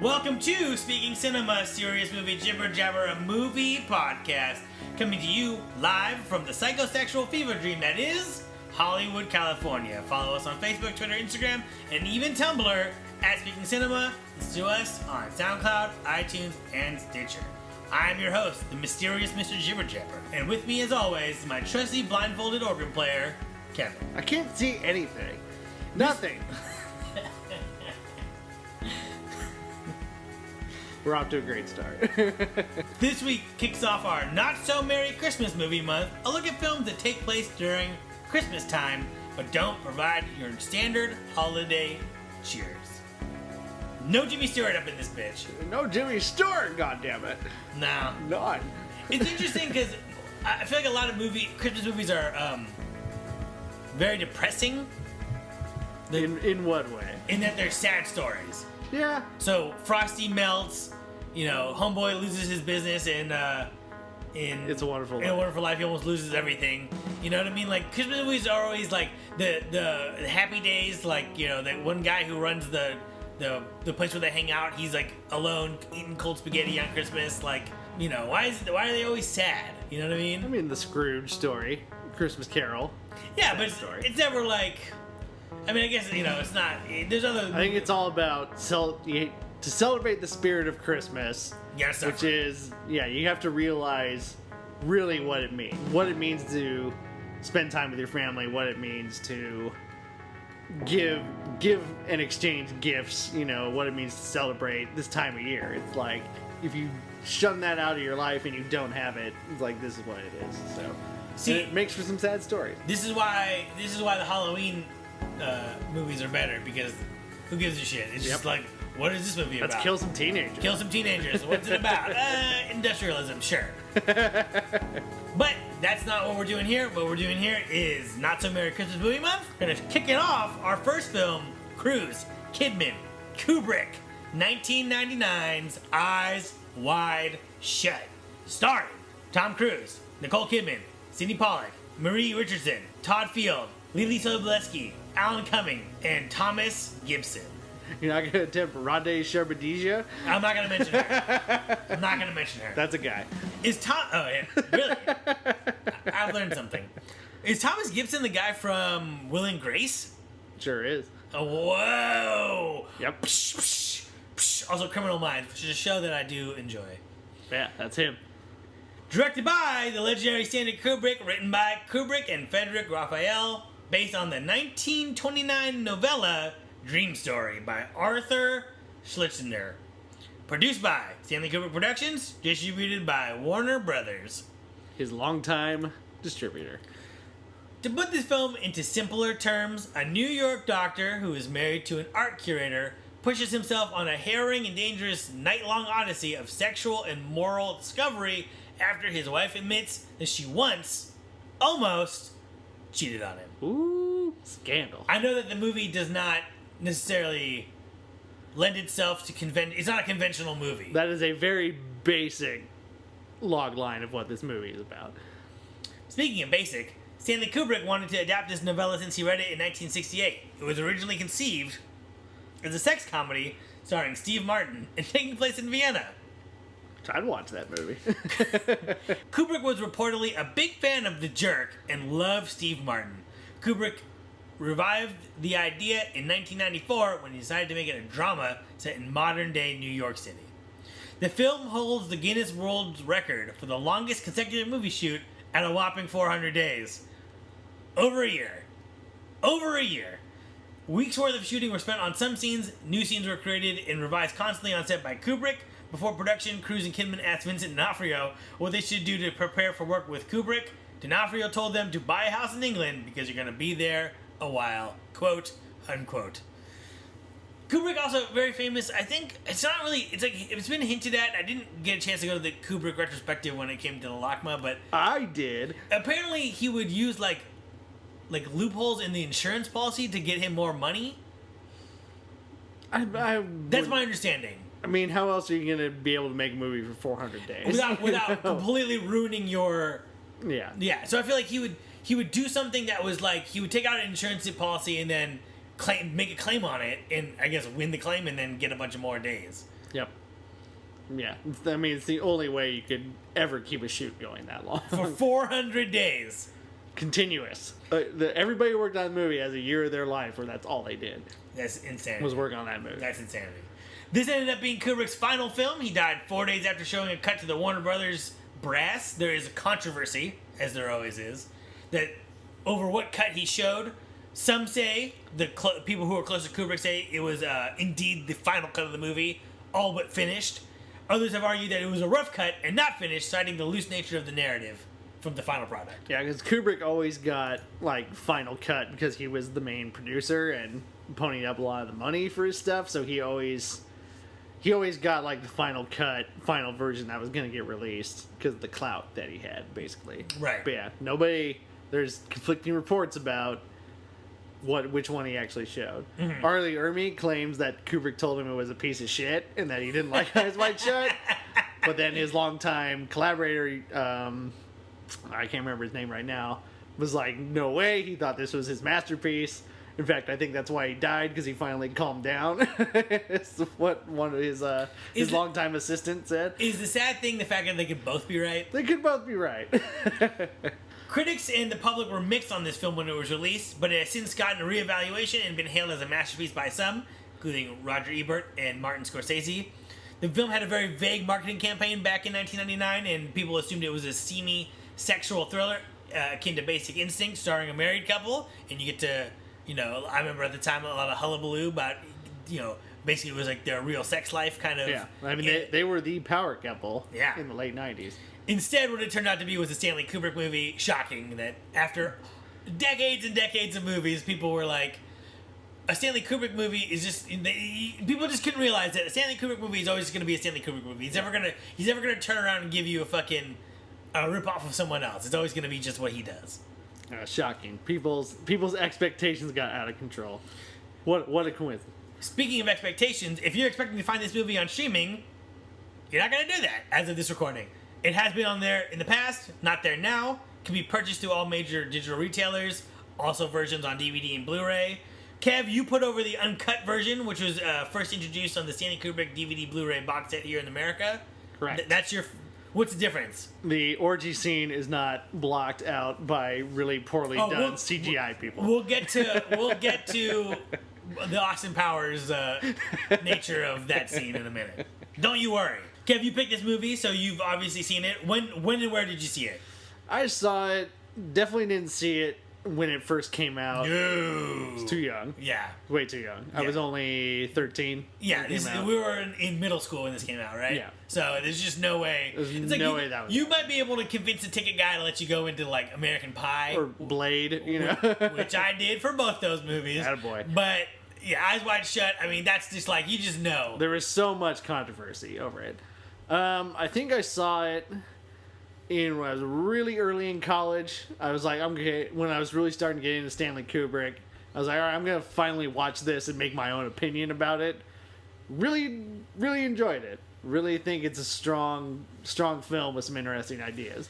Welcome to Speaking Cinema, serious movie Jibber Jabber, a movie podcast, coming to you live from the psychosexual fever dream that is Hollywood, California. Follow us on Facebook, Twitter, Instagram, and even Tumblr at Speaking Cinema. Listen to us on SoundCloud, iTunes, and Stitcher. I'm your host, the mysterious Mr. Jibber Jabber, and with me as always, my trusty blindfolded organ player, Kevin. I can't see anything. Nothing. We're off to a great start. This week kicks off our Not So Merry Christmas movie month, a look at films that take place during Christmas time, but don't provide your standard holiday cheers. No Jimmy Stewart up in this bitch. No Jimmy Stewart, goddammit. No. None. It's interesting because I feel like a lot of Christmas movies are very depressing. In what way? In that they're sad stories. Yeah. So Frosty melts, homeboy loses his business in It's a Wonderful Life. In A Wonderful Life, he almost loses everything. You know what I mean? Like, Christmas movies are always like the happy days, like, that one guy who runs the place where they hang out, he's like alone eating cold spaghetti on Christmas. Like, why are they always sad? You know what I mean? I mean, the Scrooge story, Christmas Carol. Yeah, but it's never like, I mean, I guess, it's not, there's other... I think it's all about to celebrate the spirit of Christmas. Yes, which is, you have to realize really what it means. What it means to spend time with your family, what it means to give and exchange gifts, what it means to celebrate this time of year. It's like, if you shun that out of your life and you don't have it, it's like, this is what it is. So, see, it makes for some sad stories. This is why the Halloween movies are better, because who gives a shit? It's just like, what is this movie about? Let's kill some teenagers. Kill some teenagers. What's it about? Industrialism, sure. But that's not what we're doing here. What we're doing here is Not So Merry Christmas Movie Month. We're going to kick it off. Our first film, Cruise, Kidman, Kubrick, 1999's Eyes Wide Shut. Starring Tom Cruise, Nicole Kidman, Sidney Pollack, Marie Richardson, Todd Field, Lily Sobieski, Alan Cumming, and Thomas Gibson. You're not going to attempt Rade Sherbadija? I'm not going to mention her. That's a guy. Is Tom... Oh, yeah. Really? I've learned something. Is Thomas Gibson the guy from Will and Grace? Sure is. Oh, whoa! Yep. Psh, psh, psh. Also, Criminal Minds, which is a show that I do enjoy. Yeah, that's him. Directed by the legendary Stanley Kubrick, written by Kubrick and Frederick Raphael, based on the 1929 novella Dream Story by Arthur Schnitzler. Produced by Stanley Kubrick Productions, distributed by Warner Brothers. His longtime distributor. To put this film into simpler terms, a New York doctor who is married to an art curator pushes himself on a harrowing and dangerous night-long odyssey of sexual and moral discovery after his wife admits that she once, almost, cheated on him. Ooh, scandal. I know that the movie does not necessarily lend itself to it's not a conventional movie. That is a very basic log line of what this movie is about. Speaking of basic, Stanley Kubrick wanted to adapt this novella since he read it in 1968. It was originally conceived as a sex comedy starring Steve Martin and taking place in Vienna. I'd watch that movie. Kubrick was reportedly a big fan of The Jerk and loved Steve Martin. Kubrick revived the idea in 1994 when he decided to make it a drama set in modern-day New York City. The film holds the Guinness World Record for the longest consecutive movie shoot at a whopping 400 days. Over a year. Weeks worth of shooting were spent on some scenes, new scenes were created and revised constantly on set by Kubrick. Before production, Cruise and Kidman asked Vincent D'Onofrio what they should do to prepare for work with Kubrick. D'Onofrio told them to buy a house in England because you're going to be there a while. Quote, unquote. Kubrick also very famous. I think it's not really, it's like, it's been hinted at. I didn't get a chance to go to the Kubrick retrospective when it came to the LACMA, but I did. Apparently he would use like loopholes in the insurance policy to get him more money. That's my understanding. I mean, how else are you going to be able to make a movie for 400 days? Without completely ruining your... Yeah, so I feel like he would do something that was like, he would take out an insurance policy and then make a claim on it, and I guess win the claim and then get a bunch of more days. Yep. Yeah, I mean, it's the only way you could ever keep a shoot going that long. For 400 days. Continuous. Everybody who worked on the movie has a year of their life where that's all they did. That's insanity. Was work on that movie. That's insanity. This ended up being Kubrick's final film. He died 4 days after showing a cut to the Warner Brothers brass. There is a controversy, as there always is, that over what cut he showed. Some say, people who are close to Kubrick say it was indeed the final cut of the movie, all but finished. Others have argued that it was a rough cut and not finished, citing the loose nature of the narrative from the final product. Yeah, because Kubrick always got, like, final cut because he was the main producer and ponied up a lot of the money for his stuff, so he always got, like, the final cut, final version that was going to get released because of the clout that he had, basically. Right. But yeah, there's conflicting reports about which one he actually showed. Mm-hmm. Arlie Ermy claims that Kubrick told him it was a piece of shit and that he didn't like Eyes Wide Shut. But then his longtime collaborator, I can't remember his name right now, was like, no way, he thought this was his masterpiece. In fact, I think that's why he died, because he finally calmed down. It's what one of his longtime assistants said. Is the sad thing the fact that they could both be right? They could both be right. Critics and the public were mixed on this film when it was released, but it has since gotten a reevaluation and been hailed as a masterpiece by some, including Roger Ebert and Martin Scorsese. The film had a very vague marketing campaign back in 1999, and people assumed it was a seamy sexual thriller akin to Basic Instinct, starring a married couple, and you get to, I remember at the time a lot of hullabaloo about, basically it was like their real sex life kind of. Yeah, I mean, they were the power couple in the late 90s. Instead, what it turned out to be was a Stanley Kubrick movie. Shocking that after decades and decades of movies, people were like, a Stanley Kubrick movie is just... people just couldn't realize that a Stanley Kubrick movie is always going to be a Stanley Kubrick movie. He's never gonna turn around and give you a fucking rip-off of someone else. It's always going to be just what he does. Shocking. People's expectations got out of control. What a coincidence. Speaking of expectations, if you're expecting to find this movie on streaming, you're not going to do that as of this recording. It has been on there in the past, not there now. Can be purchased through all major digital retailers. Also versions on DVD and Blu-ray. Kev, you put over the uncut version, which was first introduced on the Stanley Kubrick DVD Blu-ray box set here in America. Correct. What's the difference? The orgy scene is not blocked out by really poorly done CGI people. We'll get to the Austin Powers nature of that scene in a minute. Don't you worry. Kev, you picked this movie, so you've obviously seen it. When and where did you see it? I saw it. Definitely didn't see it when it first came out. No. It's too young. Yeah. Way too young. Yeah. I was only 13. Yeah, we were in middle school when this came out, right? Yeah. So there's just no way. There's no way that was... You might be able to convince a ticket guy to let you go into, like, American Pie. Or Blade, Which I did for both those movies. Attaboy. But... yeah, Eyes Wide Shut, I mean, that's just like, you just know. There was so much controversy over it. I think I saw it when I was really early in college. I was like, when I was really starting to get into Stanley Kubrick, I was like, all right, I'm going to finally watch this and make my own opinion about it. Really, really enjoyed it. Really think it's a strong film with some interesting ideas.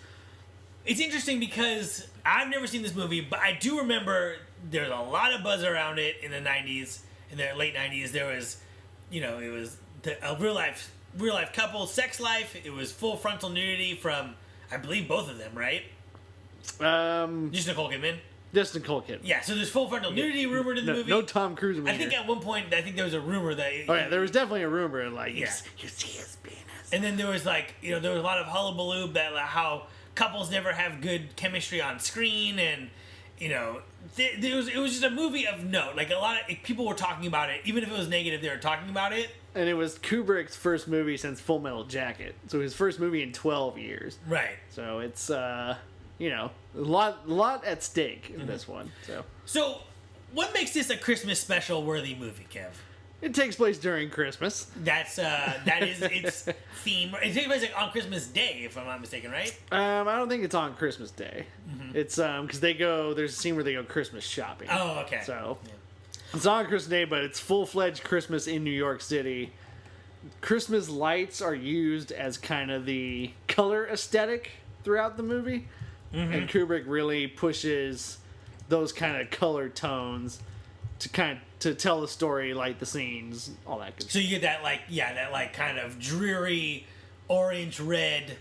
It's interesting because I've never seen this movie, but I do remember there's a lot of buzz around it in the 90s, in the late 90s. There was, it was a real life couple, sex life. It was full frontal nudity from, I believe, both of them, right? Just Nicole Kidman. Just Nicole Kidman. Yeah, so there's full frontal nudity rumored in the movie. No Tom Cruise. I think at one point, there was a rumor that... oh yeah, there was definitely a rumor, like, yeah. you see his penis. And then there was like, there was a lot of hullabaloo about how couples never have good chemistry on screen, and it was just a movie of note. Like, a lot of people were talking about it, even if it was negative, they were talking about it. And it was Kubrick's first movie since Full Metal Jacket, so his first movie in 12 years. Right. So it's a lot at stake in this one. So what makes this a Christmas special worthy movie, Kev? It takes place during Christmas. That is its theme. It takes place like on Christmas Day, if I'm not mistaken, right? I don't think it's on Christmas Day. Mm-hmm. It's because there's a scene where they go Christmas shopping. Oh, okay. So it's not on Christmas Day, but it's full-fledged Christmas in New York City. Christmas lights are used as kind of the color aesthetic throughout the movie, and Kubrick really pushes those kind of color tones to to tell the story, light the scenes, all that good So you get that that kind of dreary orange red,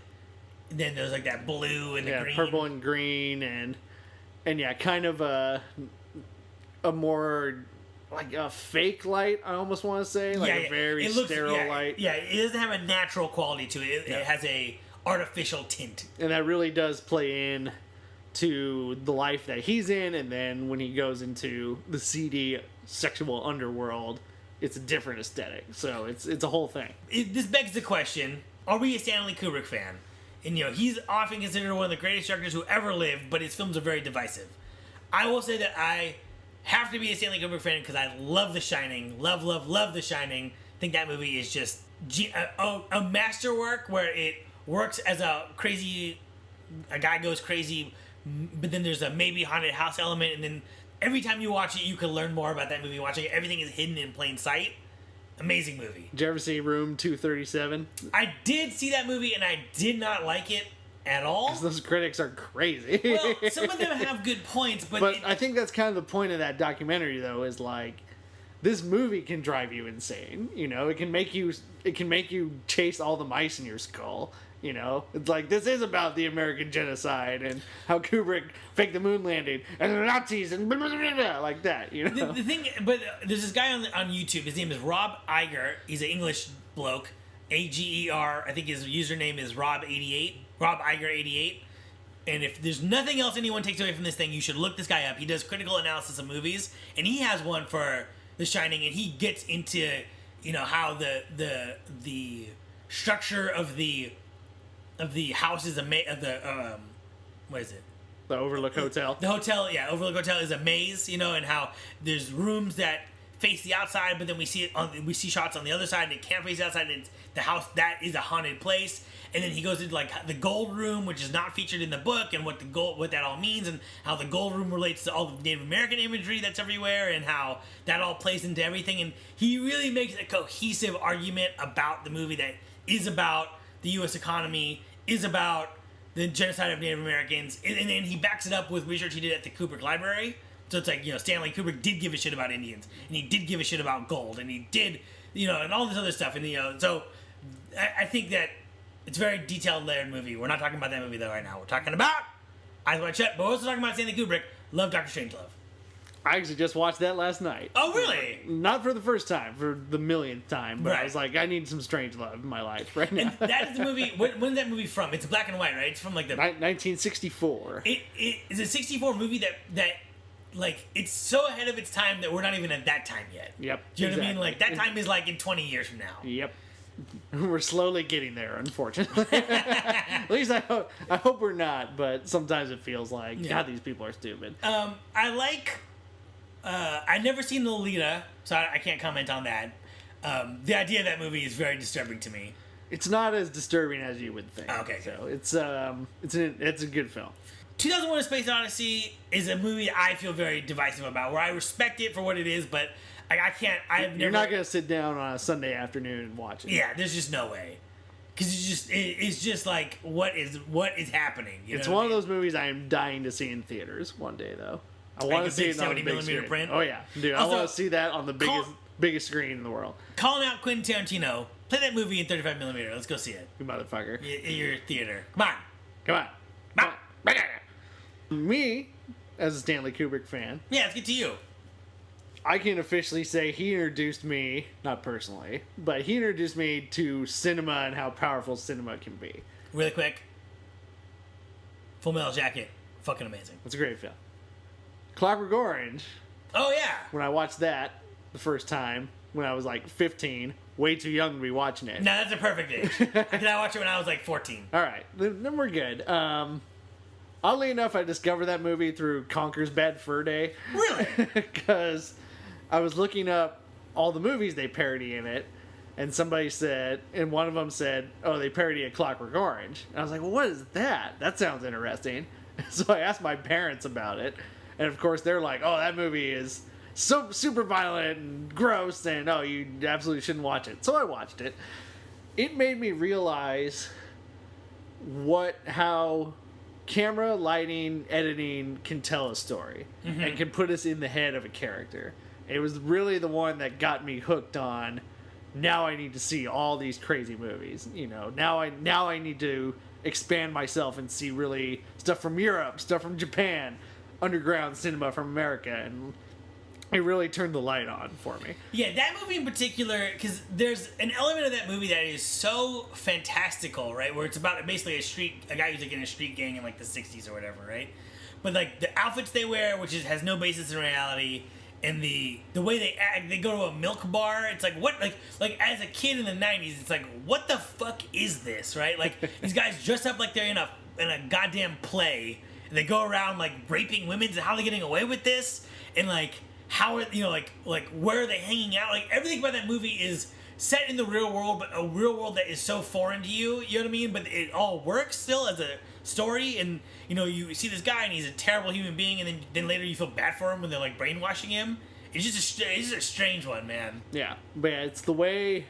and then there's like that blue and the green. Purple and green, and yeah, kind of a more like a fake light. I almost want to say a very sterile light. Yeah, it doesn't have a natural quality to it. It has a artificial tint, and that really does play in to the life that he's in. And then when he goes into the seedy sexual underworld, it's a different aesthetic. So it's a whole thing. This begs the question: are we a Stanley Kubrick fan? And he's often considered one of the greatest directors who ever lived, but his films are very divisive. I will say that I have to be a Stanley Kubrick fan because I love The Shining. Love, love, love The Shining. I think that movie is just a masterwork where it works as a guy goes crazy, but then there's a maybe haunted house element, and then every time you watch it, you can learn more about that movie. Watching it, everything is hidden in plain sight. Amazing movie. Did you ever see Room 237? I did see that movie, and I did not like it at all. Because those critics are crazy. Well, some of them have good points, but I think that's kind of the point of that documentary, though, is like this movie can drive you insane. It can make you chase all the mice in your skull. It's like, this is about the American genocide and how Kubrick faked the moon landing and the Nazis and blah, blah, blah, blah, like that. The thing, but there's this guy on YouTube. His name is Rob Iger. He's an English bloke. Ager. I think his username is Rob88. Rob Iger88. And if there's nothing else anyone takes away from this thing, you should look this guy up. He does critical analysis of movies, and he has one for The Shining, and he gets into how the structure of the house is what is it? The Overlook Hotel. The hotel, Overlook Hotel is a maze, and how there's rooms that face the outside, but then we see shots on the other side, and it can't face the outside, and it's the house that is a haunted place. And then he goes into like the gold room, which is not featured in the book, and what that all means, and how the gold room relates to all the Native American imagery that's everywhere, and how that all plays into everything. And he really makes a cohesive argument about the movie that is about the U.S. economy, is about the genocide of Native Americans, and then he backs it up with research he did at the Kubrick Library. So it's like, Stanley Kubrick did give a shit about Indians, and he did give a shit about gold, and he did, and all this other stuff. And, so I think that it's a very detailed, layered movie. We're not talking about that movie, though, right now. We're talking about Eyes Wide Shut, but we're also talking about Stanley Kubrick. Love Dr. Strangelove. I actually just watched that last night. Oh, really? Not for the first time, for the millionth time. But right. I was like, I need some Strangelove in my life right now. And that is the movie. When is that movie from? It's black and white, right? It's from like the 1964. It is a 64 movie that like it's so ahead of its time that we're not even at that time yet. Yep. Do you know what I mean? Like that time is like in 20 years from now. Yep. We're slowly getting there, unfortunately. At least I hope we're not, but sometimes it feels like, God, these people are stupid. I've never seen Lolita, so I can't comment on that. The idea of that movie is very disturbing to me. It's not as disturbing as you would think. Okay. So it's a good film. 2001: A Space Odyssey is a movie I feel very divisive about, where I respect it for what it is, but I can't. You're not gonna sit down on a Sunday afternoon and watch it. Yeah, there's just no way. Because it's just like what is happening. It's one of those movies I am dying to see in theaters one day, though. I want to see it on the big screen. Print. Oh yeah, dude! Also, I want to see that on the biggest screen in the world. Calling out Quentin Tarantino. Play that movie in 35mm. Let's go see it. You motherfucker! In your theater. Come on. Come on. Me, as a Stanley Kubrick fan. Yeah, let's get to you. I can officially say he introduced me, not personally, but he introduced me to cinema and how powerful cinema can be. Really quick. Full Metal Jacket. Fucking amazing. It's a great film. Clockwork Orange. Oh, yeah. When I watched that the first time, when I was like 15, way too young to be watching it. No, that's a perfect age. I watched it when I was like 14. All right. Then we're good. Oddly enough, I discovered that movie through Conker's Bad Fur Day. Really? Because I was looking up all the movies they parody in it, and somebody said, and one of them said, oh, they parody a Clockwork Orange. And I was like, well, what is that? That sounds interesting. So I asked my parents about it, and of course they're like, oh, that movie is so super violent and gross, and oh, you absolutely shouldn't watch it. So I watched it. It made me realize how camera, lighting, editing can tell a story and can put us in the head of a character. It was really the one that got me hooked on. Now I need to see all these crazy movies. You know, now I need to expand myself and see really stuff from Europe, stuff from Japan, underground cinema from America, and it really turned the light on for me. Yeah, that movie in particular, because there's an element of that movie that is so fantastical, right? Where it's about basically a guy who's like in a street gang in like the 60s or whatever, right? But like the outfits they wear, which has no basis in reality, and the way they act, they go to a milk bar. It's like what, like as a kid in the 90s, it's like what the fuck is this, right? Like these guys dress up like they're in a goddamn play, and they go around like raping women. And how are they getting away with this? And like how are, you know, like where are they hanging out? Like everything about that movie is set in the real world, but a real world that is so foreign to you. You know what I mean? But it all works still as a story, and you know, you see this guy and he's a terrible human being, and then later you feel bad for him when they're like brainwashing him. It's just a strange one, man. Yeah, but yeah, it's the way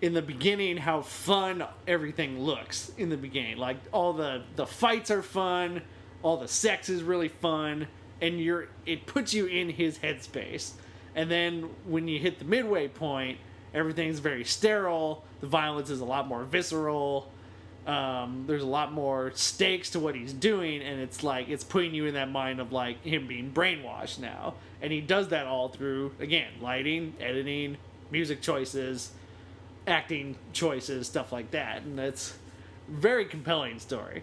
in the beginning how fun everything looks in the beginning. Like all the fights are fun, all the sex is really fun, and it puts you in his headspace. And then when you hit the midway point, everything's very sterile. The violence is a lot more visceral. There's a lot more stakes to what he's doing, and it's like it's putting you in that mind of like him being brainwashed now. And he does that all through, again, lighting, editing, music choices, acting choices, stuff like that. And it's a very compelling story.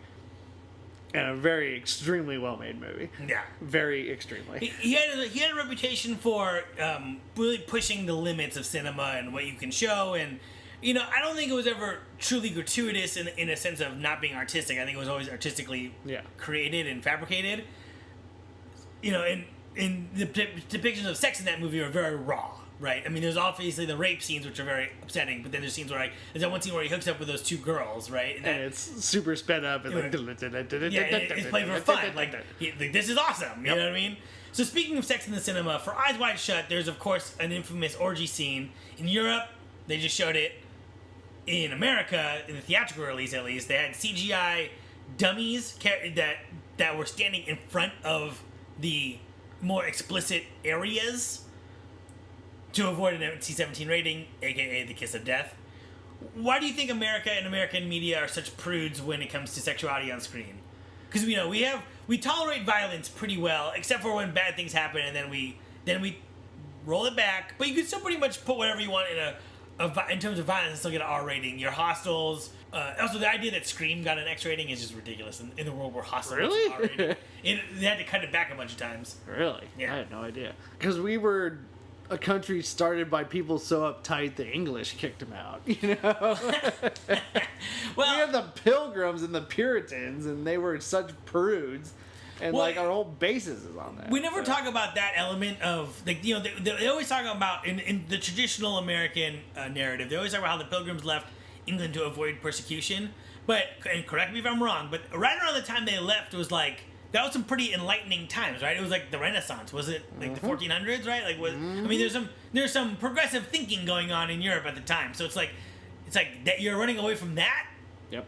And a very extremely well-made movie. Yeah. Very extremely. He had a reputation for really pushing the limits of cinema and what you can show. And, you know, I don't think it was ever truly gratuitous in a sense of not being artistic. I think it was always artistically created and fabricated. You know, and the depictions of sex in that movie are very raw, right? I mean, there's obviously the rape scenes, which are very upsetting, but then there's scenes where, like, there's that one scene where he hooks up with those two girls, right? And it's super sped up. And like, it's played for fun. Like, this is awesome. You know what I mean? So speaking of sex in the cinema, for Eyes Wide Shut, there's, of course, an infamous orgy scene. In Europe, they just showed it. In America, in the theatrical release at least, they had CGI dummies that were standing in front of the more explicit areas to avoid an NC-17 rating, aka the kiss of death. Why do you think America and American media are such prudes when it comes to sexuality on screen? Because, you know, we tolerate violence pretty well, except for when bad things happen, and then we roll it back. But you can still pretty much put whatever you want in terms of violence and still get an R rating. Your Hostels. Also, the idea that Scream got an X rating is just ridiculous in the world where Hostel was R rating. They had to cut it back a bunch of times. Really? Yeah. I had no idea. Because we were a country started by people so uptight the English kicked them out. You know? Well, we have the Pilgrims and the Puritans, and they were such prudes. And like our whole basis is on that. We never talk about that element of, like, you know, they always talk about in the traditional American narrative. They always talk about how the Pilgrims left England to avoid persecution. But, and correct me if I'm wrong, but right around the time they left, it was like that was some pretty enlightening times, right? It was like the Renaissance, was it? Like the 1400s, right? Like, I mean, there's some progressive thinking going on in Europe at the time. So it's like that you're running away from that. Yep.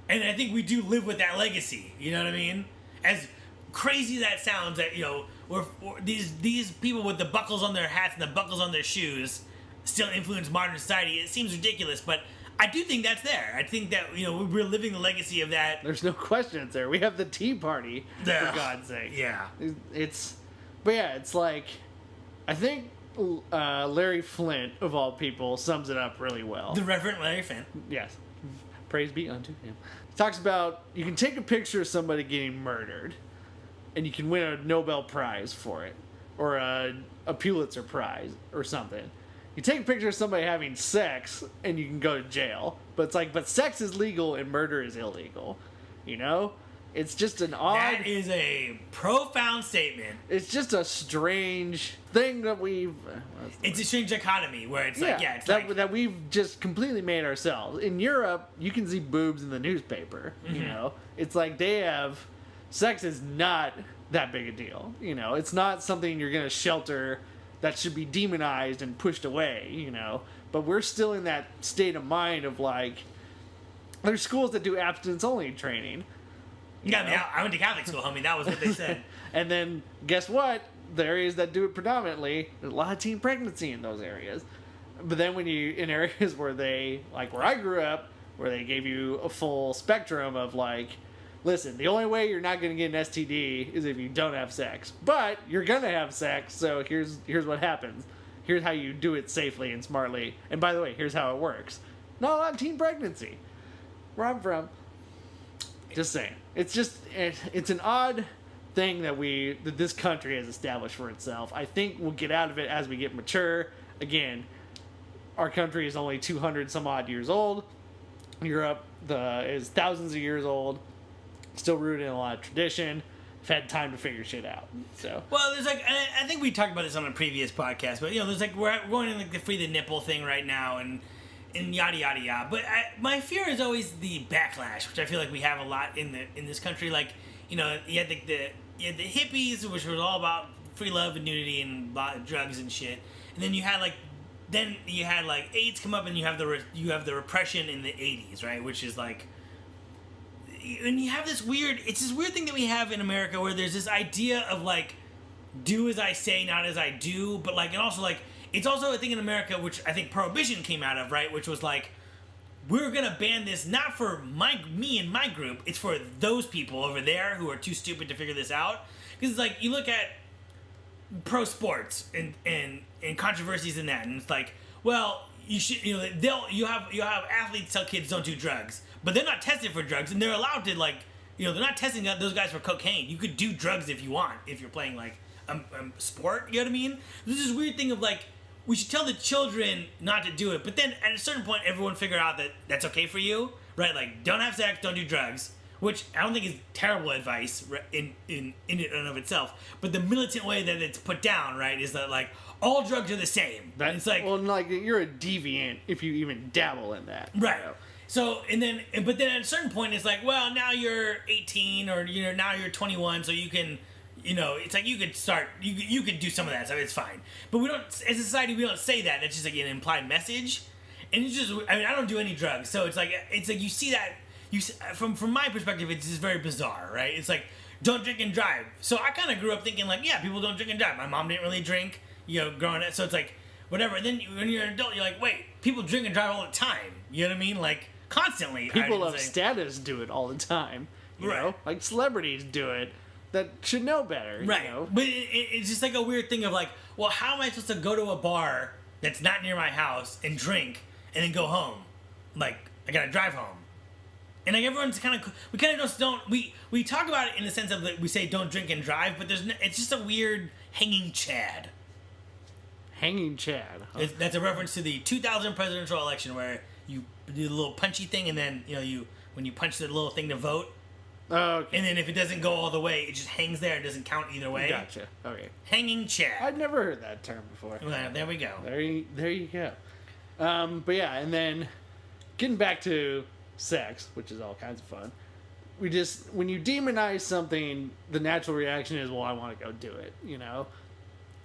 And I think we do live with that legacy. You know what I mean? As crazy that sounds, that, you know, we're these people with the buckles on their hats and the buckles on their shoes still influence modern society. It seems ridiculous, but I do think that's there. I think that, you know, we're living the legacy of that. There's no question it's there. We have the Tea Party, for God's sake. Yeah. But yeah, it's like, I think Larry Flint, of all people, sums it up really well. The Reverend Larry Flint. Yes. Praise be unto him. He talks about, you can take a picture of somebody getting murdered, and you can win a Nobel Prize for it, or a Pulitzer Prize, or something. You take a picture of somebody having sex, and you can go to jail. But it's like, but sex is legal and murder is illegal. You know? It's just an odd... That is a profound statement. It's just a strange thing that we've... It's a strange dichotomy where it's that we've just completely made ourselves. In Europe, you can see boobs in the newspaper. You know? It's like they have... Sex is not that big a deal. You know? It's not something you're going to shelter... that should be demonized and pushed away, you know. But we're still in that state of mind of like, there's schools that do abstinence-only training. Yeah, I mean, I went to Catholic school, homie. That was what they said. And then, guess what? the areas that do it predominantly, there's a lot of teen pregnancy in those areas. But then when you, in areas where they, like where I grew up, where they gave you a full spectrum of like, listen, the only way you're not going to get an STD is if you don't have sex. But you're going to have sex, so here's what happens. Here's how you do it safely and smartly. And by the way, here's how it works. Not a lot of teen pregnancy. Where I'm from. Just saying. It's just, it's an odd thing that this country has established for itself. I think we'll get out of it as we get mature. Again, our country is only 200 some odd years old. Europe is thousands of years old. Still rooted in a lot of tradition. I've had time to figure shit out. So well, there's like I think we talked about this on a previous podcast, but there's like we're going in like the free the nipple thing right now and yada yada yada. But my fear is always the backlash, which I feel like we have a lot in this country. Like you had the hippies, which was all about free love and nudity and drugs and shit, and then you had like AIDS come up, and you have the repression in the 80s, right? Which is like. And you have this weird thing that we have in America where there's this idea of like do as I say, not as I do, but like, and also like it's also a thing in America which I think Prohibition came out of, right? Which was like we're gonna ban this not for me and my group, it's for those people over there who are too stupid to figure this out. Because it's like you look at pro sports and controversies in that, and it's like, well, you should you have athletes tell kids don't do drugs. But they're not tested for drugs, and they're allowed to, like, they're not testing those guys for cocaine. You could do drugs if you want, if you're playing, like, sport, you know what I mean? There's this weird thing of, like, we should tell the children not to do it, but then at a certain point, everyone figured out that that's okay for you, right? Like, don't have sex, don't do drugs, which I don't think is terrible advice in it and of itself. But the militant way that it's put down, right, is that, like, all drugs are the same. It's like... Well, like, you're a deviant if you even dabble in that. Right. So, but then at a certain point, it's like, well, now you're 18 or, now you're 21, so you can, it's like you could start, you could do some of that stuff, it's fine. But we don't, as a society, we don't say that. That's just like an implied message. And it's just, I don't do any drugs. So it's like you see that, from my perspective, it's just very bizarre, right? It's like, don't drink and drive. So I kind of grew up thinking like, yeah, people don't drink and drive. My mom didn't really drink, growing up. So it's like, whatever. And then when you're an adult, you're like, wait, people drink and drive all the time. You know what I mean? Like, constantly. People of status do it all the time. You know? Like celebrities do it that should know better. Right. You know? But it's just like a weird thing of like, well, how am I supposed to go to a bar that's not near my house and drink and then go home? Like, I gotta drive home. And like everyone's we kind of just don't, we talk about it in the sense of that we say don't drink and drive, but it's just a weird hanging Chad. Hanging Chad. Huh? That's a reference to the 2000 presidential election where you do the little punchy thing, and then when you punch the little thing to vote, okay. And then if it doesn't go all the way, it just hangs there. It doesn't count either way. Gotcha. Okay. Hanging Chad. I'd never heard that term before. Well, there we go. There you go. But yeah, and then getting back to sex, which is all kinds of fun. When you demonize something, the natural reaction is, well, I want to go do it,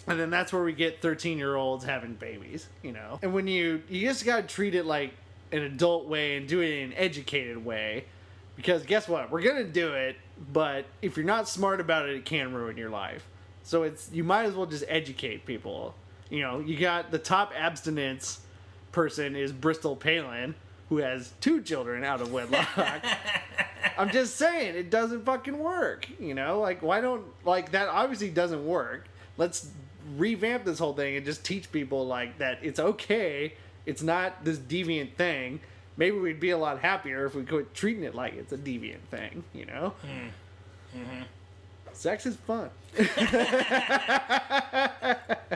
And then that's where we get 13-year-olds having babies, And when you just got to treat it like an adult way and do it in an educated way, because guess what? We're going to do it, but if you're not smart about it, it can ruin your life. So you might as well just educate people. You got the top abstinence person is Bristol Palin, who has 2 children out of wedlock. I'm just saying, it doesn't fucking work, Like, why don't, like, that obviously doesn't work. Let's revamp this whole thing and just teach people, like, that it's okay. It's not this deviant thing. Maybe we'd be a lot happier if we quit treating it like it's a deviant thing, Mm-hmm. Sex is fun.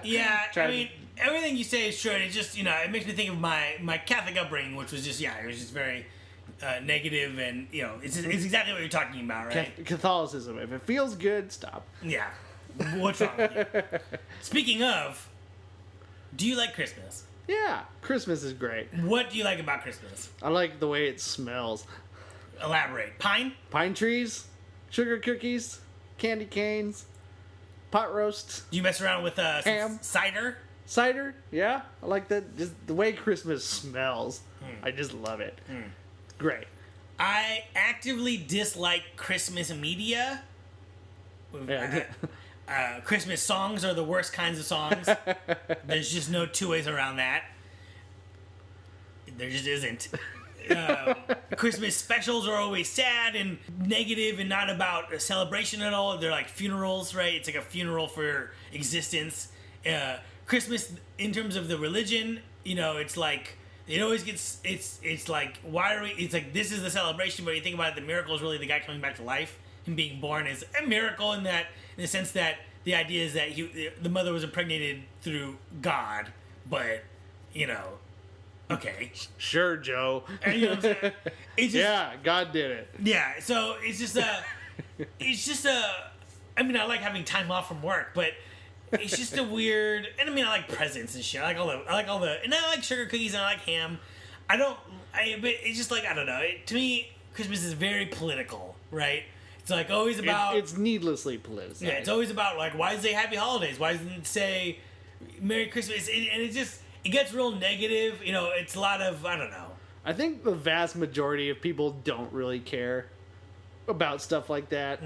Yeah, I mean, everything you say is true. It just, it makes me think of my Catholic upbringing, which was just, it was just very negative, and, it's exactly what you're talking about, right? Catholicism. If it feels good, stop. Yeah. What's wrong with you? Speaking of, do you like Christmas? Yeah, Christmas is great. What do you like about Christmas? I like the way it smells. Elaborate. Pine? Pine trees, sugar cookies, candy canes, pot roast. Do you mess around with ham, cider? Cider, yeah. I like that. Just the way Christmas smells. I just love it. Great. I actively dislike Christmas media. Yeah. Christmas songs are the worst kinds of songs. There's just no two ways around that. There just isn't. Christmas specials are always sad and negative and not about a celebration at all. They're like funerals, right? It's like a funeral for existence. Christmas, in terms of the religion, it's like it always gets. It's like, why are we? It's like, this is the celebration, but you think about it, the miracle is really the guy coming back to life. Him being born is a miracle in the sense that the idea is that the mother was impregnated through God, but okay. Sure, Joe. And, you know what I'm saying? It's just, yeah, God did it. Yeah, so it's just I mean, I like having time off from work, but it's just a weird. And I mean, I like presents and shit. I like all the, and I like sugar cookies and I like ham. But it's just like, I don't know. To me, Christmas is very political, right? It's like always about. It's needlessly politicized. Yeah, it's always about like, why does it say Happy Holidays? Why doesn't it say Merry Christmas? And it just, it gets real negative. It's a lot of, I don't know. I think the vast majority of people don't really care about stuff like that,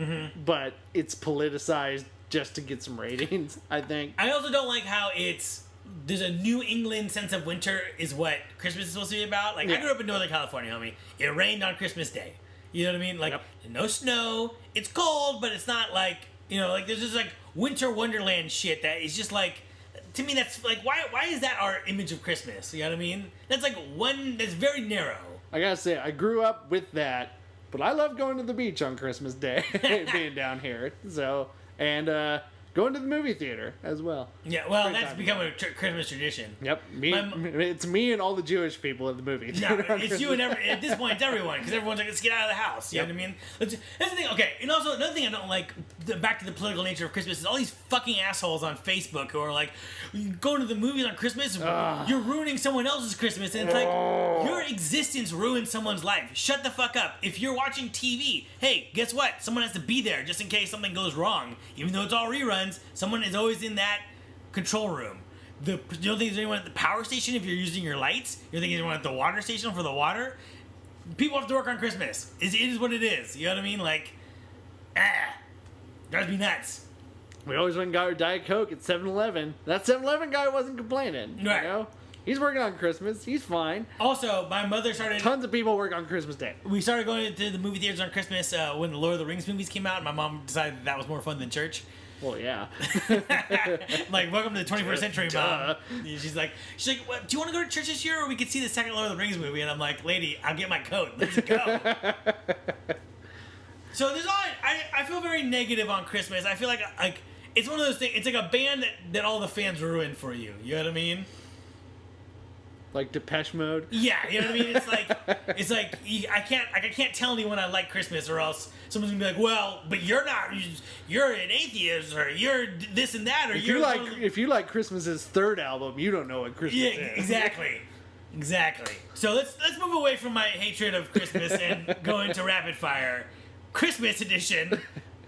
but it's politicized just to get some ratings, I think. I also don't like how there's a New England sense of winter is what Christmas is supposed to be about. Like, I grew up in Northern California, homie. It rained on Christmas Day. You know what I mean? Like, no snow. It's cold, but it's not like, like there's just like winter wonderland shit that is just like, to me, that's like, why is that our image of Christmas? You know what I mean? That's like that's very narrow. I gotta say, I grew up with that, but I love going to the beach on Christmas Day, being down here. So, and going to the movie theater as well. Yeah, well, that's become a Christmas tradition. Yep, it's me and all the Jewish people at the movie theater. No, it's you and at this point, it's everyone, because everyone's like, let's get out of the house. You know what I mean? That's the thing. Okay, and also another thing I don't like, back to the political nature of Christmas, is all these fucking assholes on Facebook who are like, going to the movies on Christmas, you're ruining someone else's Christmas, and it's like, your existence ruins someone's life. Shut the fuck up. If you're watching TV, hey, guess what? Someone has to be there just in case something goes wrong. Even though it's all reruns, someone is always in that control room. You don't think there's anyone at the power station if you're using your lights? You don't think there's anyone at the water station for the water? People have to work on Christmas. It is what it is. You know what I mean? Like, drives me nuts. We always went and got our Diet Coke at 7-Eleven. That 7-Eleven guy wasn't complaining. Right. He's working on Christmas. He's fine. Also, my mother started... Tons of people work on Christmas Day. We started going to the movie theaters on Christmas when the Lord of the Rings movies came out, and my mom decided that was more fun than church. Well, yeah. Like, welcome to the 21st century, Mom. She's like, what, do you want to go to church this year, or we could see the second Lord of the Rings movie? And I'm like, lady, I'll get my coat. Let's go. So there's I feel very negative on Christmas. I feel like it's one of those things. It's like a band that all the fans ruin for you. You know what I mean? Like Depeche Mode. Yeah, you know what I mean. It's like I can't tell anyone I like Christmas, or else someone's gonna be like, well, but you're not. You're an atheist, or you're this and that, or if you like Christmas's third album, you don't know what Christmas is. Exactly. So let's move away from my hatred of Christmas and go into rapid fire, Christmas edition.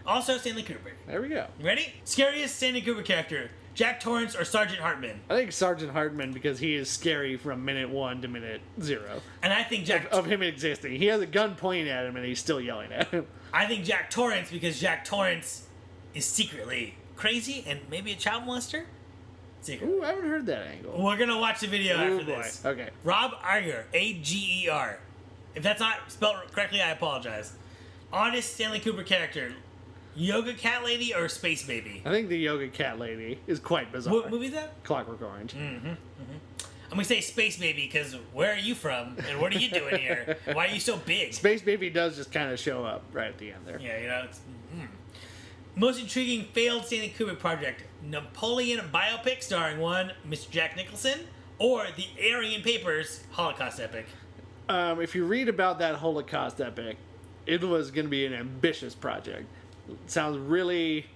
Also, Stanley Kubrick. There we go. Ready? Scariest Stanley Kubrick character: Jack Torrance or Sergeant Hartman? I think Sergeant Hartman, because he is scary from minute 1 to minute 0. And I think of him existing. He has a gun pointing at him and he's still yelling at him. I think Jack Torrance, because Jack Torrance is secretly crazy and maybe a child molester. Ooh, I haven't heard that angle. We're gonna watch the video after this. Okay. Rob Iger, Ager. If that's not spelled correctly, I apologize. Honest Stanley Kubrick character: Yoga Cat Lady or Space Baby? I think the Yoga Cat Lady is quite bizarre. What movie is that? Clockwork Orange. I'm gonna say Space Baby because where are you from and what are you doing here? Why are you so big? Space Baby does just kind of show up right at the end there. Yeah, it's... Most intriguing failed Stanley Kubrick project: Napoleon biopic starring Mr. Jack Nicholson, or the Aryan Papers Holocaust epic? If you read about that Holocaust epic, it was going to be an ambitious project. It sounds really,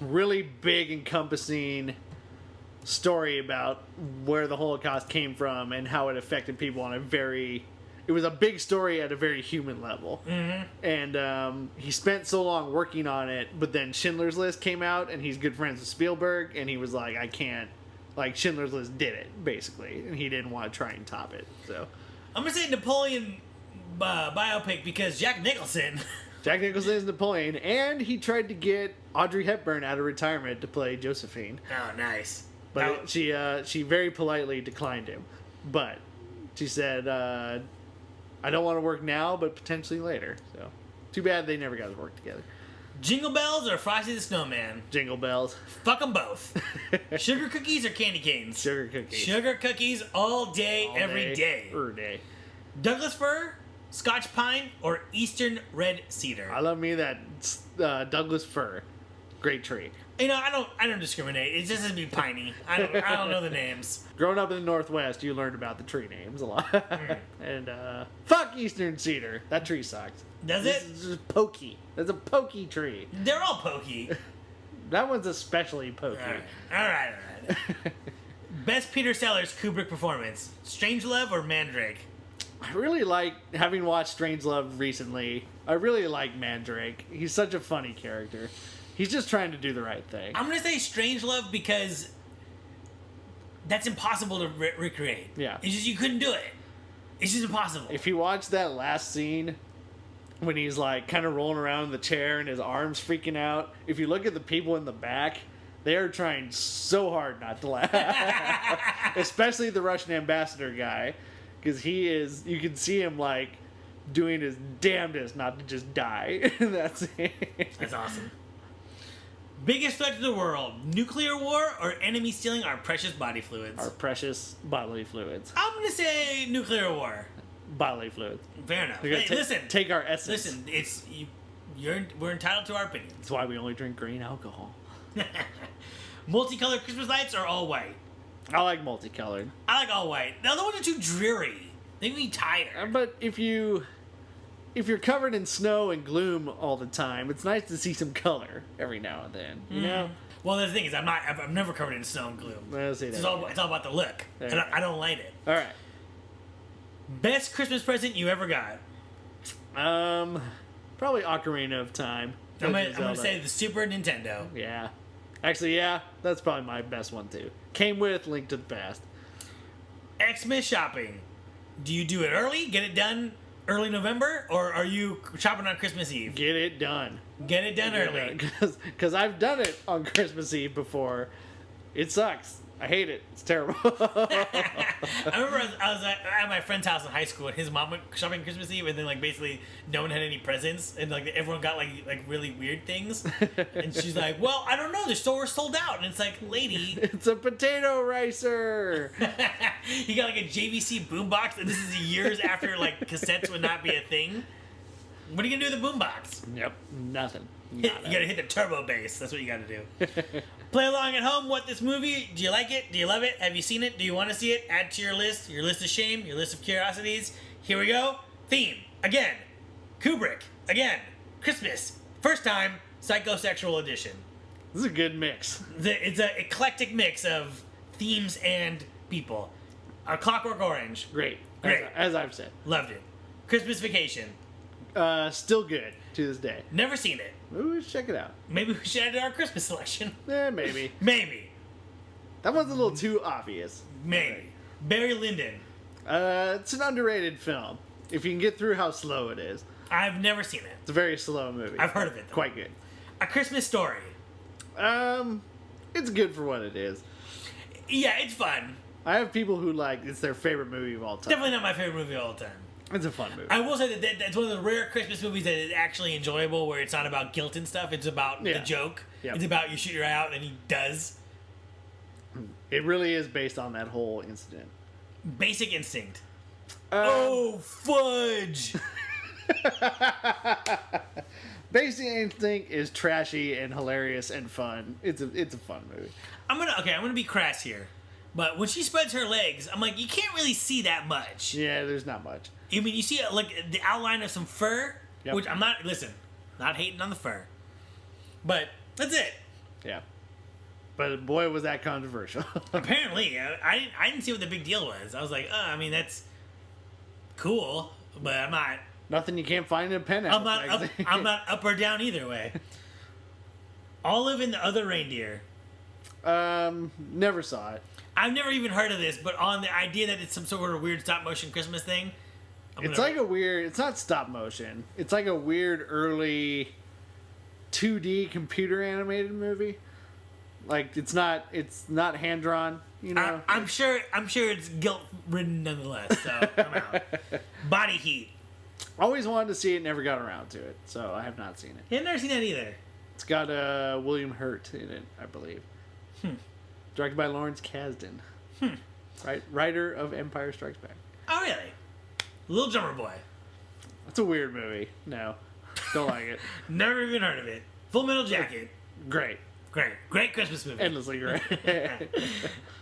really big, encompassing story about where the Holocaust came from and how it affected people on it was a big story at a very human level. And he spent so long working on it, but then Schindler's List came out, and he's good friends with Spielberg, and he was like, I can't, Schindler's List did it, basically, and he didn't want to try and top it, so. I'm gonna say Napoleon biopic because Jack Nicholson. Jack Nicholson is Napoleon, and he tried to get Audrey Hepburn out of retirement to play Josephine. Oh, nice. But she very politely declined him. But she said, I don't want to work now, but potentially later. So, too bad they never got to work together. Jingle Bells or Frosty the Snowman? Jingle Bells. Fuck them both. Sugar cookies or candy canes? Sugar cookies. Sugar cookies all day, every day. Every day. Douglas fir, Scotch pine, or Eastern red cedar? I love me that Douglas fir. Great tree. You know, I don't discriminate. It just has to be piney. I don't know the names. Growing up in the Northwest, you learned about the tree names a lot. And fuck Eastern cedar. That tree sucks. Does This it? is just pokey. That's a pokey tree. They're all pokey. That one's especially pokey. All right. Best Peter Sellers Kubrick performance: Strangelove or Mandrake? I really like, having watched Strangelove recently, I really like Mandrake. He's such a funny character. He's just trying to do the right thing. I'm gonna say Strangelove because that's impossible to recreate. Yeah. It's just you couldn't do it. It's just impossible. If you watch that last scene when he's like kind of rolling around in the chair and his arms freaking out, if you look at the people in the back, they are trying so hard not to laugh. Especially the Russian ambassador guy, because you can see him like doing his damnedest not to just die. That's awesome. Biggest threat to the world: nuclear war or enemy stealing our precious body fluids? Our precious bodily fluids. I'm gonna say nuclear war. Bodily fluids. Fair enough. We're gonna Hey, listen. Take our essence. Listen, we're entitled to our opinions. That's why we only drink green alcohol. Multicolored Christmas lights or all white? I like multicolored. I like all white. The other ones are too dreary. They make me tired. But if you're covered in snow and gloom all the time, it's nice to see some color every now and then. You know? Well, the thing is, I'm never covered in snow and gloom. It's all about the look. I don't like it. All right. Best Christmas present you ever got? Probably Ocarina of Time. I'm gonna say the Super Nintendo. Yeah. Actually, yeah, that's probably my best one too. Came with Link to the Past. Xmas shopping. Do you do it early? Get it done early November, or are you shopping on Christmas Eve? Get it done. Get it done early. Because I've done it on Christmas Eve before. It sucks. I hate it. It's terrible. I remember I was at my friend's house in high school, and his mom went shopping Christmas Eve, and then like basically no one had any presents, and like everyone got like really weird things, and she's like, "Well, I don't know, the store was sold out," and it's like, "Lady, it's a potato ricer." You got like a JVC boombox, and this is years after like cassettes would not be a thing. What are you gonna do with the boombox? Yep, nothing. You gotta hit the turbo bass. That's what you gotta do. Play along at home. What this movie? Do you like it? Do you love it? Have you seen it? Do you want to see it? Add to your list of shame, your list of curiosities. Here we go. Theme again. Kubrick again. Christmas. First time. Psychosexual edition. This is a good mix. It's an eclectic mix of themes and people. A Clockwork Orange. Great. As I've said. Loved it. Christmas Vacation. Still good to this day. Never seen it. Ooh, let's check it out. Maybe we should add it to our Christmas selection. Maybe. Maybe. That one's a little too obvious. Maybe. Barry Lyndon. It's an underrated film. If you can get through how slow it is. I've never seen it. It's a very slow movie. I've heard of it, though. Quite good. A Christmas Story. It's good for what it is. Yeah, it's fun. I have people who it's their favorite movie of all time. Definitely not my favorite movie of all time. It's a fun movie. I will say that that's one of the rare Christmas movies that is actually enjoyable, where it's not about guilt and stuff. It's about the joke. Yep. It's about you shoot your eye out, and he does. It really is based on that whole incident. Basic Instinct. Oh, fudge! Basic Instinct is trashy and hilarious and fun. It's a fun movie. I'm gonna be crass here, but when she spreads her legs, I'm like, you can't really see that much. Yeah, there's not much. I mean, you see like the outline of some fur, Yep. which I'm not. Listen, not hating on the fur, but that's it. Yeah. But boy, was that controversial. Apparently, I didn't see what the big deal was. I was like, I mean, that's cool, but I'm not. Nothing you can't find in a pen. I'm not up or down either way. Olive and the Other Reindeer. Never saw it. I've never even heard of this, but on the idea that it's some sort of weird stop motion Christmas thing, It's like a weird. It's not stop motion. It's like a weird early 2D computer animated movie. Like it's not hand drawn. You know. I'm sure it's guilt ridden nonetheless. So I'm out. Body Heat. Always wanted to see it, never got around to it, so I have not seen it. Yeah, I've never seen that either. It's got William Hurt in it, I believe. Directed by Lawrence Kasdan. Right, writer of Empire Strikes Back. Oh, really? Little Drummer Boy. That's a weird movie. No, don't like it. Never even heard of it. Full Metal Jacket. Great. Great Christmas movie. Endlessly great.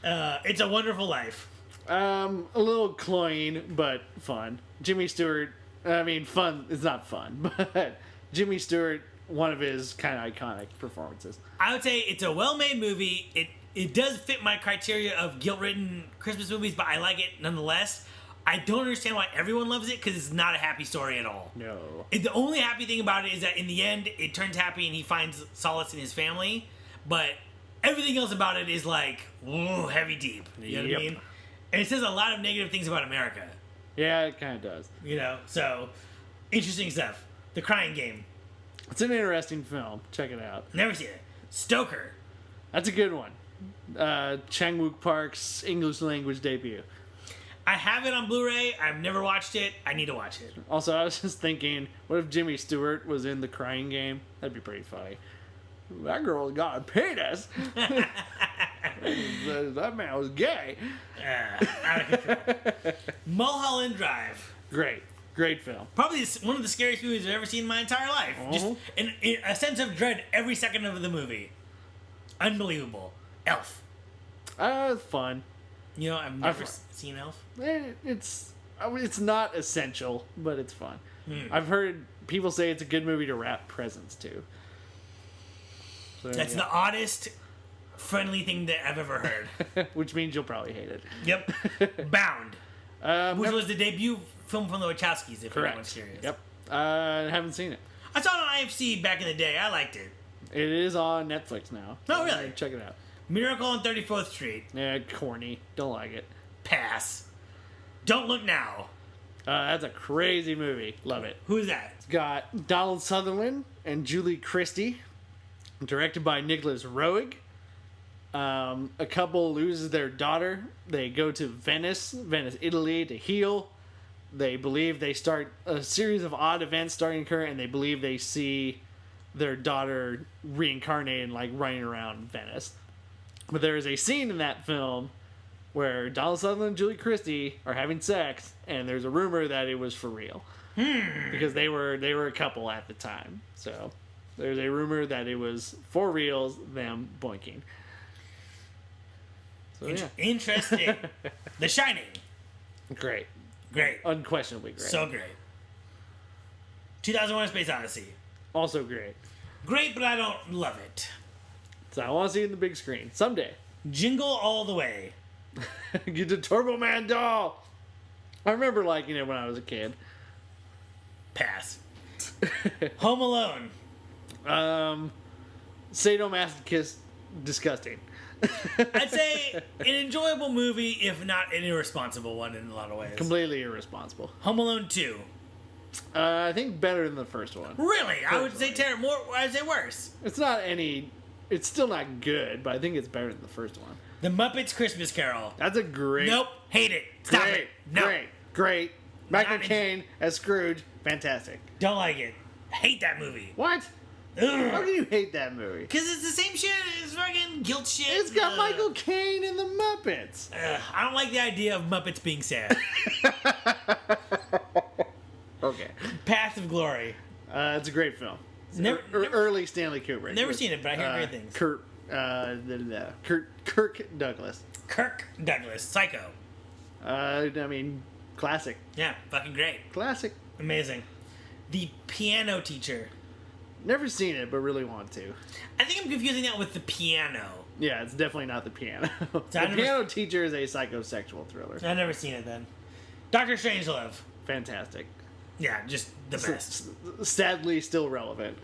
It's a Wonderful Life. A little cloying, but fun. Jimmy Stewart, fun. It's not fun, but Jimmy Stewart, one of his kind of iconic performances. I would say it's a well-made movie. It does fit my criteria of guilt-ridden Christmas movies, but I like it nonetheless. I don't understand why everyone loves it, because it's not a happy story at all. No. The only happy thing about it is that in the end, it turns happy and he finds solace in his family, but everything else about it is like, ooh, heavy deep. You know what I mean? And it says a lot of negative things about America. Yeah, it kind of does. You know, so interesting stuff. The Crying Game. It's an interesting film. Check it out. Never seen it. Stoker. That's a good one. Chang-wook Park's English language debut. I have it on Blu-ray. I've never watched it. I need to watch it. Also, I was just thinking, what if Jimmy Stewart was in The Crying Game? That'd be pretty funny. That girl's got a penis. That man was gay. Out of control. Mulholland Drive. Great film. Probably one of the scariest movies I've ever seen in my entire life. Just a sense of dread every second of the movie. Unbelievable. Elf. Fun. You know, I've never seen Elf. It's not essential, but it's fun. I've heard people say it's a good movie to wrap presents to. So, That's the oddest, friendly thing that I've ever heard. Which means you'll probably hate it. Yep. Bound. Which was the debut film from the Wachowskis, if anyone's curious. Yep. I haven't seen it. I saw it on IFC back in the day. I liked it. It is on Netflix now. Oh, really? Check it out. Miracle on 34th Street. Yeah, corny. Don't like it. Pass. Don't Look Now. That's a crazy movie. Love it. Who's that? It's got Donald Sutherland and Julie Christie. Directed by Nicholas Roeg. A couple loses their daughter. They go to Venice, Italy, to heal. They believe they start a series of odd events starting to occur, and they believe they see their daughter reincarnated, like running around Venice. But there is a scene in that film where Donald Sutherland and Julie Christie are having sex, and there's a rumor that it was for real because they were a couple at the time. So there's a rumor that it was for reals, them boinking. So, yeah. Interesting. The Shining. Great. Unquestionably great. So great. 2001: A Space Odyssey. Also great. Great, but I don't love it. So I want to see it in the big screen someday. Jingle All the Way. Get the Turbo Man doll. I remember liking it when I was a kid. Pass. Home Alone. Sadomasochist, disgusting. I'd say an enjoyable movie, if not an irresponsible one in a lot of ways. Completely irresponsible. Home Alone 2. I think better than the first one. Really? I would say I'd say worse. It's still not good, but I think it's better than the first one. The Muppets Christmas Carol. That's a great... Nope. Hate it. Stop it. No. Great. Michael Caine as Scrooge. Fantastic. Don't like it. Hate that movie. What? Ugh. How can you hate that movie? Because it's the same shit. It's fucking guilt shit. It's got Michael Caine in the Muppets. I don't like the idea of Muppets being sad. Okay. Path of Glory. It's a great film. Early Stanley Kubrick. Never seen it, but I hear great things. Kirk Douglas. Kirk Douglas. Psycho. Classic. Yeah, fucking great. Classic. Amazing. The Piano Teacher. Never seen it, but really want to. I think I'm confusing that with The Piano. Yeah, it's definitely not The Piano. Piano Teacher is a psychosexual thriller. I've never seen it then. Dr. Strangelove. Fantastic. Yeah, just the best. Sadly, still relevant.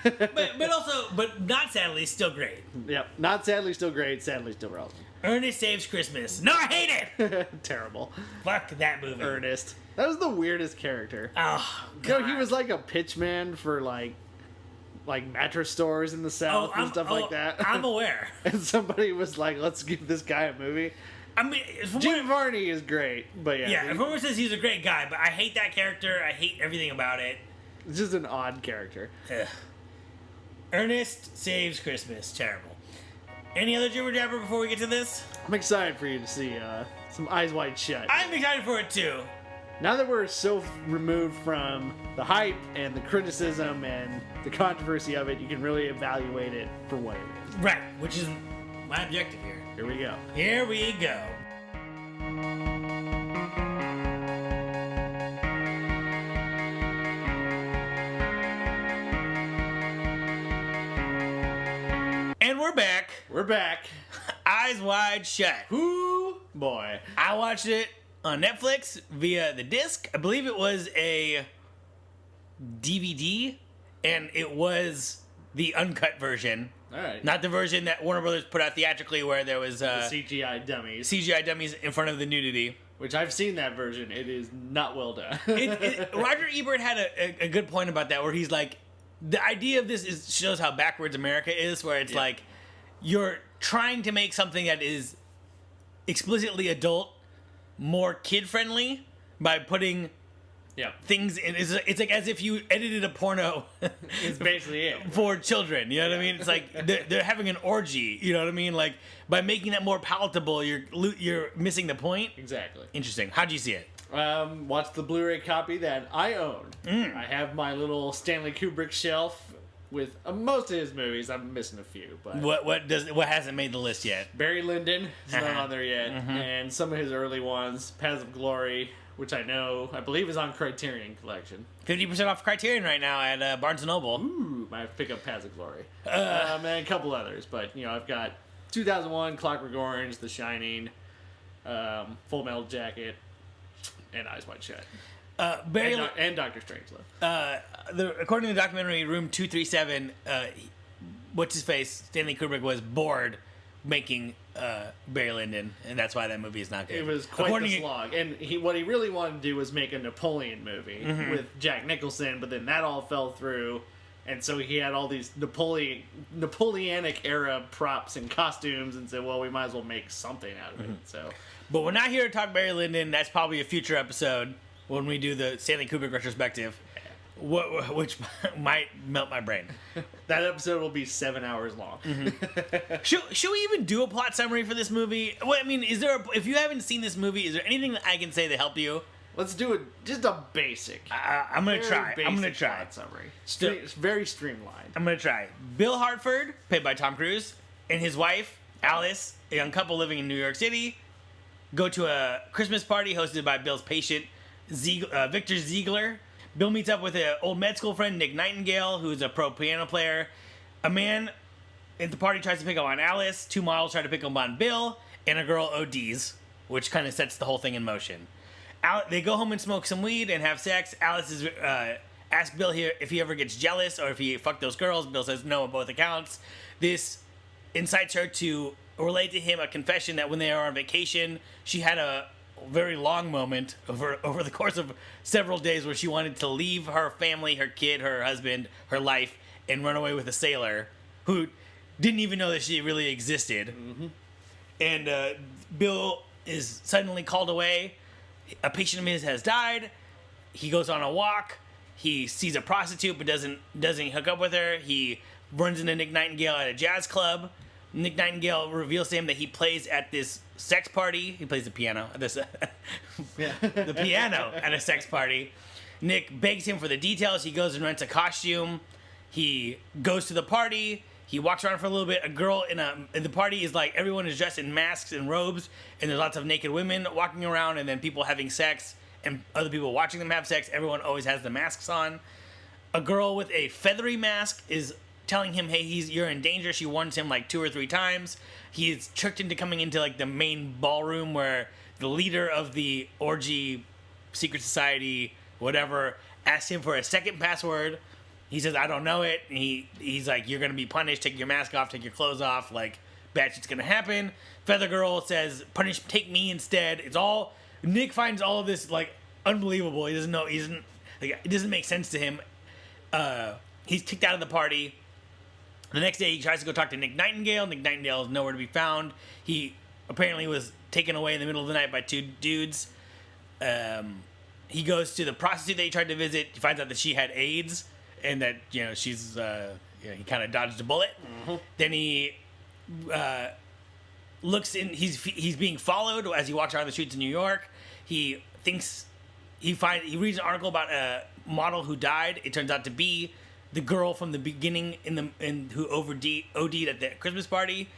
but not sadly, still great. Yep, not sadly, still great. Sadly, still relevant. Ernest Saves Christmas. No, I hate it. Terrible. Fuck that movie. Ernest. That was the weirdest character. Oh, You know, God. he was like a pitchman for like mattress stores in the South and stuff like that. I'm aware. And somebody was like, "Let's give this guy a movie." I mean, Jim Varney is great, but yeah, everyone says he's a great guy, but I hate that character. I hate everything about it. it's just an odd character. Ugh. Ernest Saves Christmas. Terrible. Any other jibber jabber before we get to this? I'm excited for you to see some Eyes Wide Shut. I'm excited for it too. Now that we're so removed from the hype and the criticism and the controversy of it, you can really evaluate it for what it is. Right, which is my objective here. Here we go. Here we go. And we're back. We're back. Eyes Wide Shut. Whoo, boy. I watched it on Netflix via the disc. I believe it was a DVD, and it was the uncut version. All right. Not the version that Warner Brothers put out theatrically where there was CGI dummies. CGI dummies in front of the nudity. Which I've seen that version. It is not well done. Roger Ebert had a good point about that, where he's like, the idea of this shows how backwards America is, where it's like, you're trying to make something that is explicitly adult more kid-friendly by putting things in. It's like as if you edited a porno. It's basically it. For children, you know what I mean? It's like they're having an orgy, you know what I mean? Like, by making that more palatable, you're missing the point. Exactly. Interesting. How'd you see it? Watch the Blu-ray copy that I own. I have my little Stanley Kubrick shelf with most of his movies. I'm missing a few, but What hasn't made the list yet? Barry Lyndon is not Uh-huh. on there yet, and some of his early ones, Paths of Glory, which I believe is on Criterion Collection. 50% off Criterion right now at Barnes & Noble. Ooh, might have to pick up Paths of Glory. And a couple others, but I've got 2001, Clockwork Orange, The Shining, Full Metal Jacket, and Eyes Wide Shut. And Doctor Strangelove. According to the documentary Room 237, what's his face? Stanley Kubrick was bored making Barry Lyndon, and that's why that movie is not good. It was quite the slog. And what he really wanted to do was make a Napoleon movie with Jack Nicholson, but then that all fell through. And so he had all these Napoleonic era props and costumes, and said, "Well, we might as well make something out of it." So, but we're not here to talk Barry Lyndon. That's probably a future episode when we do the Stanley Kubrick retrospective, which might melt my brain. that episode will be 7 hours long. Should we even do a plot summary for this movie? Well, I mean, if you haven't seen this movie, is there anything that I can say to help you? Let's do just a basic. I'm gonna try. Plot summary. It's very streamlined. I'm gonna try. Bill Hartford, played by Tom Cruise, and his wife Alice, a young couple living in New York City, go to a Christmas party hosted by Bill's patient Victor Ziegler. Bill meets up with an old med school friend, Nick Nightingale, who's a pro piano player. A man at the party tries to pick up on Alice. 2 models try to pick up on Bill, and a girl ODs, which kind of sets the whole thing in motion. They go home and smoke some weed and have sex. Alice is asks Bill here if he ever gets jealous or if he fucked those girls. Bill says no on both accounts. This incites her to relate to him a confession that when they are on vacation, she had a very long moment over the course of several days where she wanted to leave her family, her kid, her husband, her life, and run away with a sailor who didn't even know that she really existed. And Bill is suddenly called away. A patient of his has died. He goes on a walk. He sees a prostitute but doesn't hook up with her. He runs into Nick Nightingale at a jazz club. Nick Nightingale reveals to him that he plays at this sex party. He plays the piano. The piano at a sex party. Nick begs him for the details. He goes and rents a costume. He goes to the party. He walks around for a little bit. A girl in the party is like, everyone is dressed in masks and robes, and there's lots of naked women walking around, and then people having sex, and other people watching them have sex. Everyone always has the masks on. A girl with a feathery mask is telling him, hey, you're in danger. She warns him like 2 or 3 times. He's tricked into coming into like the main ballroom where the leader of the orgy, secret society, whatever, asks him for a second password. He says, I don't know it. And he's like, you're going to be punished. Take your mask off. Take your clothes off. Like, bad shit's going to happen. Feather Girl says, take me instead. Nick finds all of this, like, unbelievable. He doesn't know. He doesn't. Like, it doesn't make sense to him. He's kicked out of the party. The next day, he tries to go talk to Nick Nightingale. Nick Nightingale is nowhere to be found. He apparently was taken away in the middle of the night by two dudes. He goes to the prostitute that he tried to visit. He finds out that she had AIDS and that she's he kind of dodged a bullet. Mm-hmm. Then he looks in. He's being followed as he walks around the streets of New York. He thinks he reads an article about a model who died. It turns out to be the girl from the beginning who OD'd at the Christmas party.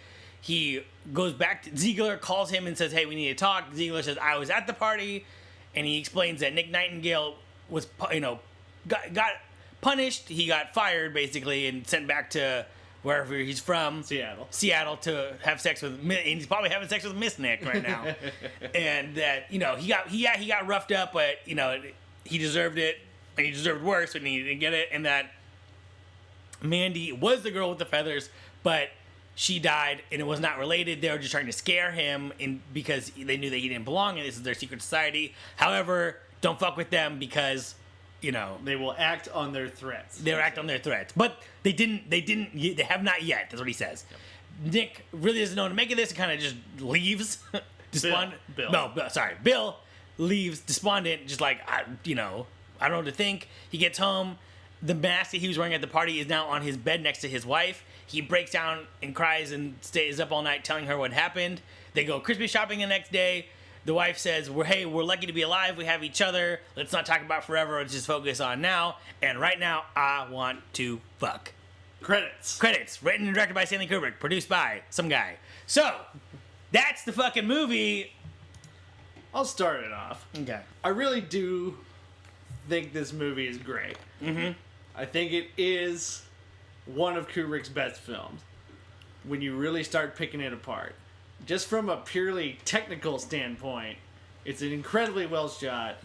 He goes back to Ziegler, calls him and says, "Hey, we need to talk." Ziegler says, "I was at the party," and he explains that Nick Nightingale was got punished. He got fired basically and sent back to wherever he's from, Seattle, to have sex with. And he's probably having sex with Miss Nick right now, and that he got roughed up, but he deserved it, and he deserved worse, and he didn't get it, and that Mandy was the girl with the feathers, but she died, and it was not related. They were just trying to scare him because they knew that he didn't belong, and this is their secret society. However, don't fuck with them because, they will act on their threats. They'll act on their threats. But they have not yet. That's what he says. Nick really doesn't know how to make of this and kind of just leaves. Bill leaves despondent, just like, I don't know what to think. He gets home. The mask that he was wearing at the party is now on his bed next to his wife. He breaks down and cries and stays up all night telling her what happened. They go Christmas shopping the next day. The wife says, we're lucky to be alive. We have each other. Let's not talk about forever. Let's just focus on now. And right now, I want to fuck. Credits. Written and directed by Stanley Kubrick. Produced by some guy. So, that's the fucking movie. I'll start it off. Okay. I really do think this movie is great. Mm-hmm. I think it is one of Kubrick's best films when you really start picking it apart. Just from a purely technical standpoint, it's an incredibly well shot,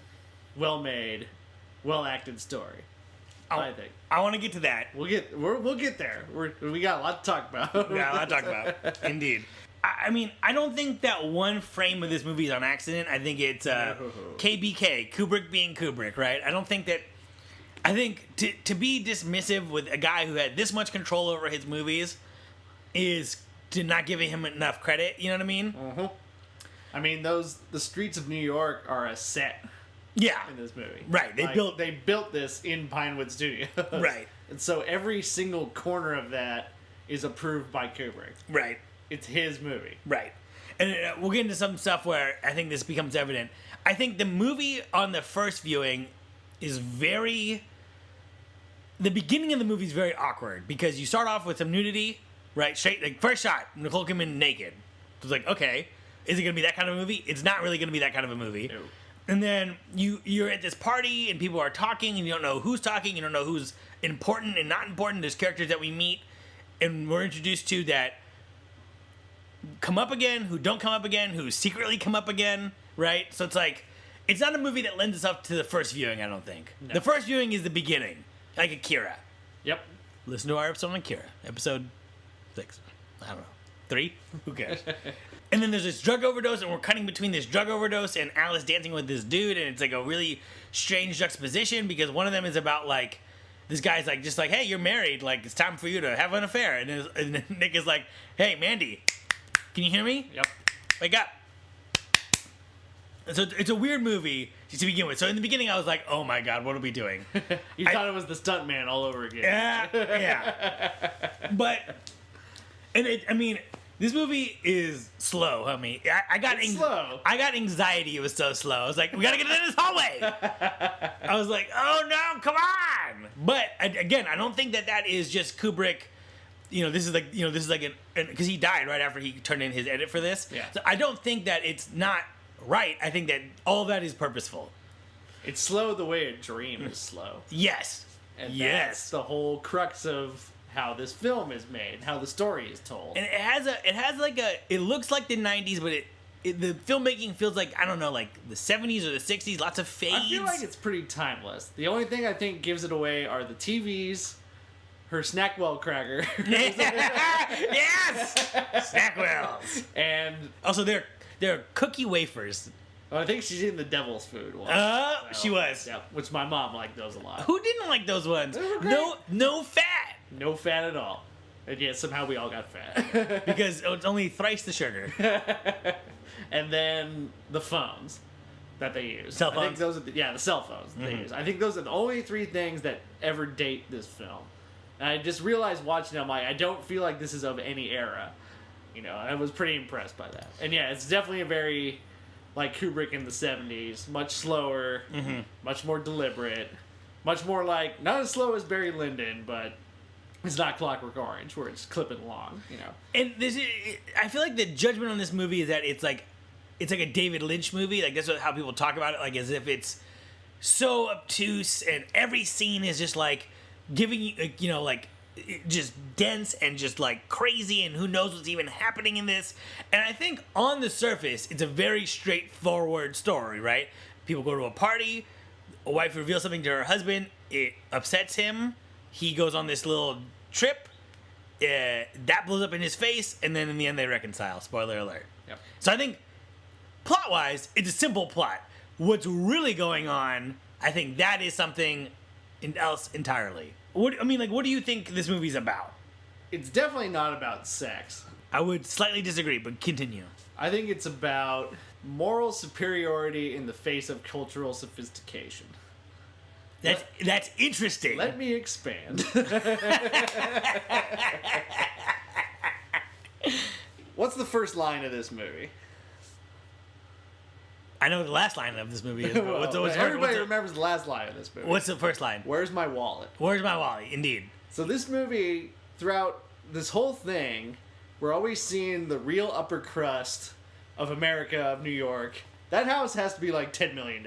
well made, well acted story. I think. I want to get to that. We'll get there. We got a lot to talk about. Yeah, a lot to talk about. Indeed. I mean, I don't think that one frame of this movie is on accident. I think it's KBK, Kubrick being Kubrick, right? I think to be dismissive with a guy who had this much control over his movies is to not giving him enough credit. You know what I mean? Mm-hmm. I mean, the streets of New York are a set. Yeah. In this movie. Right. They built this in Pinewood Studios. Right. And so every single corner of that is approved by Kubrick. Right. It's his movie. Right. And we'll get into some stuff where I think this becomes evident. I think the movie on the first viewing is the beginning of the movie is very awkward because you start off with some nudity, right? Straight, like first shot, Nicole Kidman naked. It's like, okay, is it going to be that kind of a movie? It's not really going to be that kind of a movie. No. And then you're at this party and people are talking and you don't know who's talking, you don't know who's important and not important. There's characters that we meet and we're introduced to that come up again, who don't come up again, who secretly come up again, right? So it's like, it's not a movie that lends itself to the first viewing, I don't think. No. The first viewing is the beginning, like Akira. Yep. Listen to our episode on Akira, episode 6. I don't know. 3? Who cares? And then there's this drug overdose, and we're cutting between this drug overdose and Alice dancing with this dude, and it's like a really strange juxtaposition because one of them is about like, this guy's like, just like, hey, you're married, like, it's time for you to have an affair. And Nick is like, hey, Mandy, can you hear me? Yep. Wake up. So it's a weird movie to begin with. So in the beginning, I was like, oh my God, what are we doing? You thought it was the stuntman all over again. Yeah. But, this movie is slow, homie. I got anxiety. It was so slow. I was like, we gotta get into this hallway. I was like, oh no, come on. But again, I don't think that is just Kubrick. This is like because he died right after he turned in his edit for this. Yeah. So I don't think that it's not right. I think that all of that is purposeful. It's slow the way a dream is slow. Yes. And that's the whole crux of how this film is made, how the story is told. And it looks like the 90s, but the filmmaking feels like, I don't know, like the 70s or the 60s, lots of fades. I feel like it's pretty timeless. The only thing I think gives it away are the TVs, her Snackwell cracker. Yes! Snackwells. And also they're cookie wafers. Oh, I think she's eating the devil's food once. She was. Yeah, which my mom liked those a lot. Who didn't like those ones? They were great. No fat. No fat at all. And yet somehow we all got fat. Because it's only thrice the sugar. And then the phones that they use. Cell I think phones? those are the cell phones that they use. I think those are the only three things that ever date this film. And I just realized watching it, I'm like, I don't feel like this is of any era. You know, I was pretty impressed by that. And yeah, it's definitely a very, like Kubrick in the 70s. Much slower, much more deliberate. Much more like, not as slow as Barry Lyndon, but it's not Clockwork Orange, where it's clipping along, you know. And I feel like the judgment on this movie is that it's like a David Lynch movie. Like, that's how people talk about it, like as if it's so obtuse and every scene is just like giving you, you know, like just dense and just like crazy and who knows what's even happening in this. And I think on the surface, it's a very straightforward story, right? People go to a party, a wife reveals something to her husband, it upsets him, he goes on this little trip, that blows up in his face, and then in the end they reconcile. Spoiler alert. Yep. So I think plot-wise, it's a simple plot. What's really going on, I think that is something else entirely. What do you think this movie's about? It's definitely not about sex. I would slightly disagree, but continue. I think it's about moral superiority in the face of cultural sophistication. That's interesting. Let me expand. What's the first line of this movie? I know what the last line of this movie is. Well, everybody remembers the last line of this movie. What's the first line? Where's my wallet? Where's my wallet? Indeed. So this movie, throughout this whole thing, we're always seeing the real upper crust of America, of New York. That house has to be like $10 million.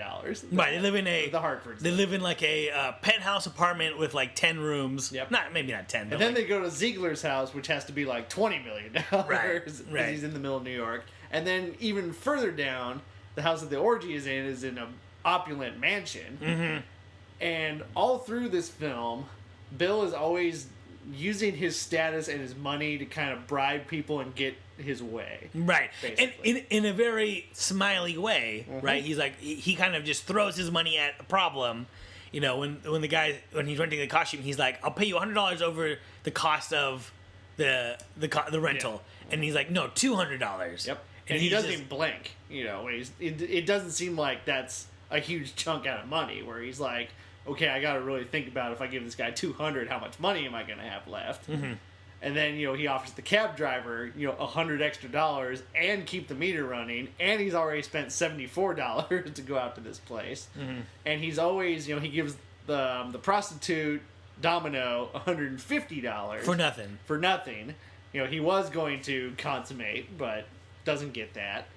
Right, they live in the Hartfords. They live in like a penthouse apartment with like 10 rooms. Yep. Maybe not 10. But and then they go to Ziegler's house, which has to be like $20 million. Right. Because he's in the middle of New York. And then even further down, the house that the orgy is in an opulent mansion. Mm-hmm. And all through this film, Bill is always using his status and his money to kind of bribe people and get his way. Right. Basically. And in a very smiley way, right? He's like, he kind of just throws his money at a problem. You know, when he's renting the costume, he's like, I'll pay you $100 over the cost of the rental. Yeah. And he's like, no, $200. Yep. And he doesn't even blink. You know, it doesn't seem like that's a huge chunk out of money where he's like, okay, I got to really think about if I give this guy $200, how much money am I going to have left? Mm-hmm. And then, you know, he offers the cab driver, you know, $100 extra and keep the meter running, and he's already spent $74 to go out to this place. Mm-hmm. And he's always, you know, he gives the prostitute Domino $150 for nothing. You know, he was going to consummate, but doesn't get that.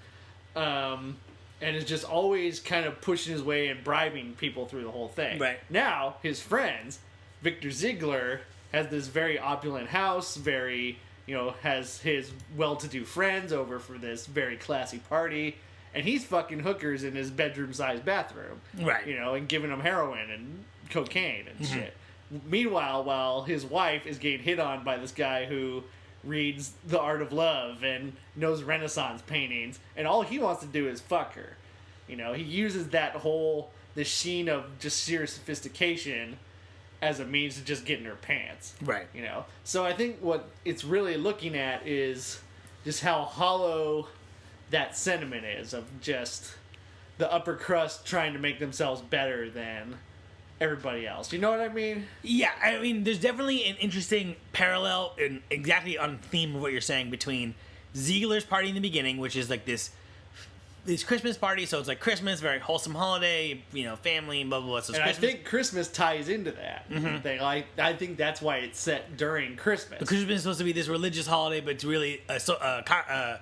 And is just always kind of pushing his way and bribing people through the whole thing. Right. Now, his friends, Victor Ziegler, has this very opulent house, has his well-to-do friends over for this very classy party, and he's fucking hookers in his bedroom-sized bathroom. Right. You know, and giving them heroin and cocaine and shit. Meanwhile, while his wife is getting hit on by this guy who reads The Art of Love and knows Renaissance paintings, and all he wants to do is fuck her. You know, he uses the sheen of just sheer sophistication as a means to just get in her pants. Right. You know? So I think what it's really looking at is just how hollow that sentiment is of just the upper crust trying to make themselves better than everybody else. You know what I mean? Yeah, I mean, there's definitely an interesting parallel and exactly on theme of what you're saying between Ziegler's party in the beginning, which is like this Christmas party, so it's like Christmas, very wholesome holiday, you know, family, blah, blah, blah. So and Christmas. I think Christmas ties into that thing. I think that's why it's set during Christmas. But Christmas is supposed to be this religious holiday, but it's really a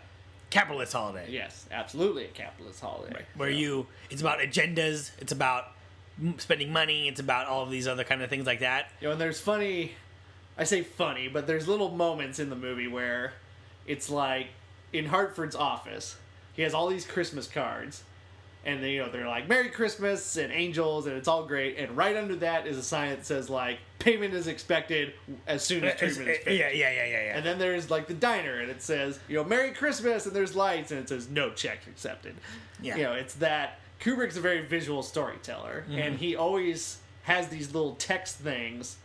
capitalist holiday. Yes, absolutely a capitalist holiday. Right. Where it's about agendas, it's about spending money, it's about all of these other kind of things like that. You know, and there's I say funny, but there's little moments in the movie where it's like in Hartford's office, he has all these Christmas cards, and then, they're like Merry Christmas and angels, and it's all great. And right under that is a sign that says like payment is expected as soon as treatment is finished. Yeah. And then there's like the diner, and it says Merry Christmas, and there's lights, and it says no checks accepted. Yeah. It's that Kubrick's a very visual storyteller, and he always has these little text things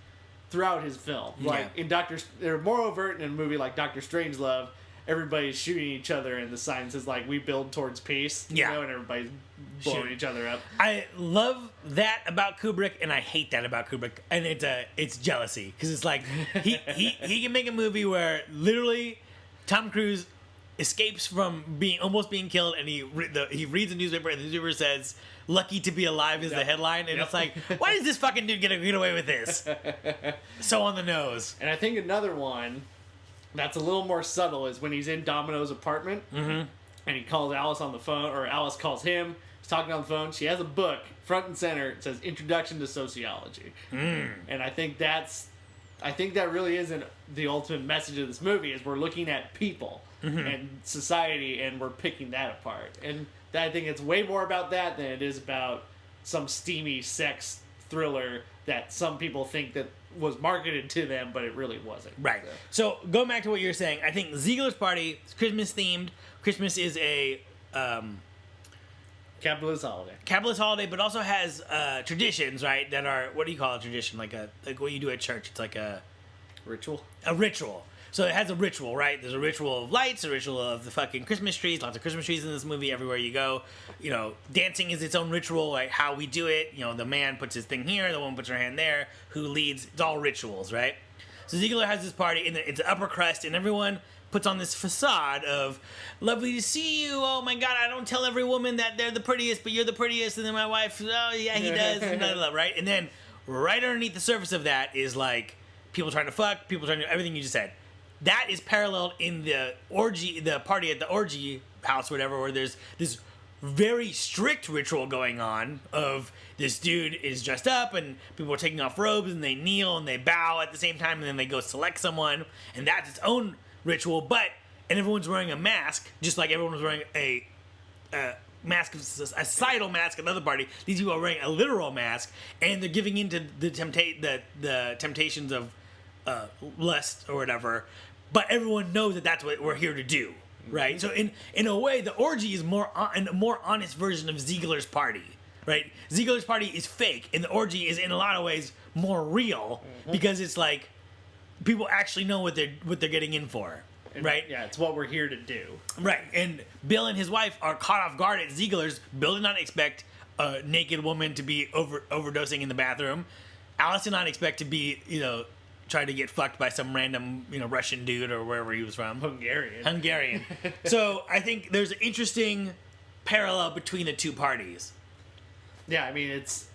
throughout his film. Like in they're more overt in a movie like Doctor Strangelove. Everybody's shooting each other, and the sign says like "We build towards peace." And everybody's blowing each other up. I love that about Kubrick, and I hate that about Kubrick, and it's jealousy because it's like he can make a movie where literally Tom Cruise escapes from almost being killed, and he reads a newspaper, and the newspaper says "Lucky to be alive" is the headline, and it's like, why does this fucking dude get away with this? So on the nose. And I think another one that's a little more subtle is when he's in Domino's apartment, and he calls Alice on the phone, or Alice calls him. He's talking on the phone. She has a book front and center. It says "Introduction to Sociology," and I think that really isn't the ultimate message of this movie. Is we're looking at people and society, and we're picking that apart. And I think it's way more about that than it is about some steamy sex thriller that some people think that was marketed to them, but it really wasn't. Right. So going back to what you're saying, I think Ziegler's Party is Christmas themed. Christmas is a capitalist holiday, but also has traditions, right? That are, what do you call a tradition? Like what you do at church. It's like a ritual. So it has a ritual, right? There's a ritual of lights, a ritual of the fucking Christmas trees, lots of Christmas trees in this movie everywhere you go. Dancing is its own ritual, like how we do it. The man puts his thing here, the woman puts her hand there, who leads. It's all rituals, right? So Ziegler has this party, and it's an upper crust, and everyone puts on this facade of, lovely to see you, oh my god, I don't tell every woman that they're the prettiest, but you're the prettiest, and then my wife, oh yeah, he does, and blah, blah, blah, right? And then right underneath the surface of that is like, people trying to fuck, people trying to, everything you just said. That is paralleled in the party at the orgy house, whatever, where there's this very strict ritual going on of this dude is dressed up and people are taking off robes and they kneel and they bow at the same time and then they go select someone, and that's its own ritual. And everyone's wearing a mask, just like everyone was wearing a mask, a societal mask at another party. These people are wearing a literal mask, and they're giving into the temptations of lust or whatever. But everyone knows that that's what we're here to do, right? So in a way, the orgy is a more honest version of Ziegler's Party, right? Ziegler's Party is fake, and the orgy is in a lot of ways more real because it's like people actually know what they're getting in for, right? Yeah, it's what we're here to do, right? And Bill and his wife are caught off guard at Ziegler's. Bill did not expect a naked woman to be overdosing in the bathroom. Alice did not expect to be, trying to get fucked by some random, Russian dude or wherever he was from. Hungarian. So I think there's an interesting parallel between the two parties. Yeah, I mean, it's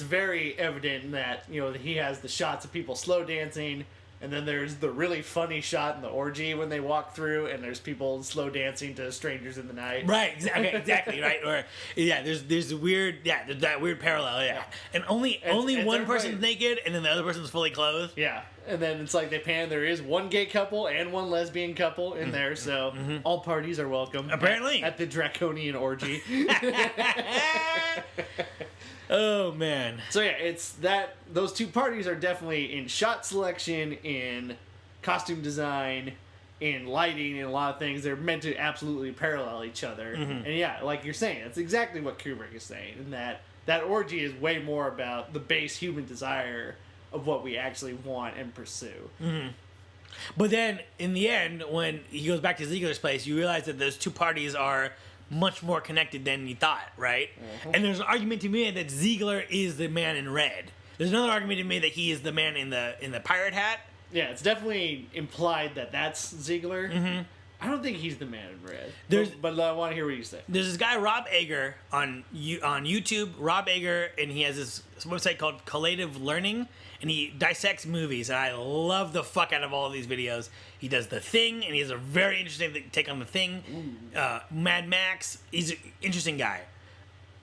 very evident that, he has the shots of people slow dancing, and then there's the really funny shot in the orgy when they walk through, and there's people slow dancing to Strangers in the Night. Right, exactly, right? Or, there's that weird parallel, yeah. And only one person's naked, and then the other person's fully clothed. Yeah, and then it's like they pan, there is one gay couple and one lesbian couple in there, so all parties are welcome. Apparently. At the draconian orgy. Oh man. So yeah, it's that those two parties are definitely in shot selection, in costume design, in lighting, and a lot of things. They're meant to absolutely parallel each other. And yeah, like you're saying, that's exactly what Kubrick is saying, and that orgy is way more about the base human desire of what we actually want and pursue. But then in the end, when he goes back to Ziegler's place, you realize that those two parties are much more connected than you thought, right? And there's an argument to me that Ziegler is the man in red. There's another argument to me that he is the man in the pirate hat. Yeah, it's definitely implied that that's Ziegler. I don't think he's the man in red. But I want to hear what you say. There's this guy, Rob Ager, on YouTube. Rob Ager, and he has this website called Collative Learning, and he dissects movies, and I love the fuck out of all of these videos. He does The Thing, and he has a very interesting take on The Thing. Mad Max, he's an interesting guy.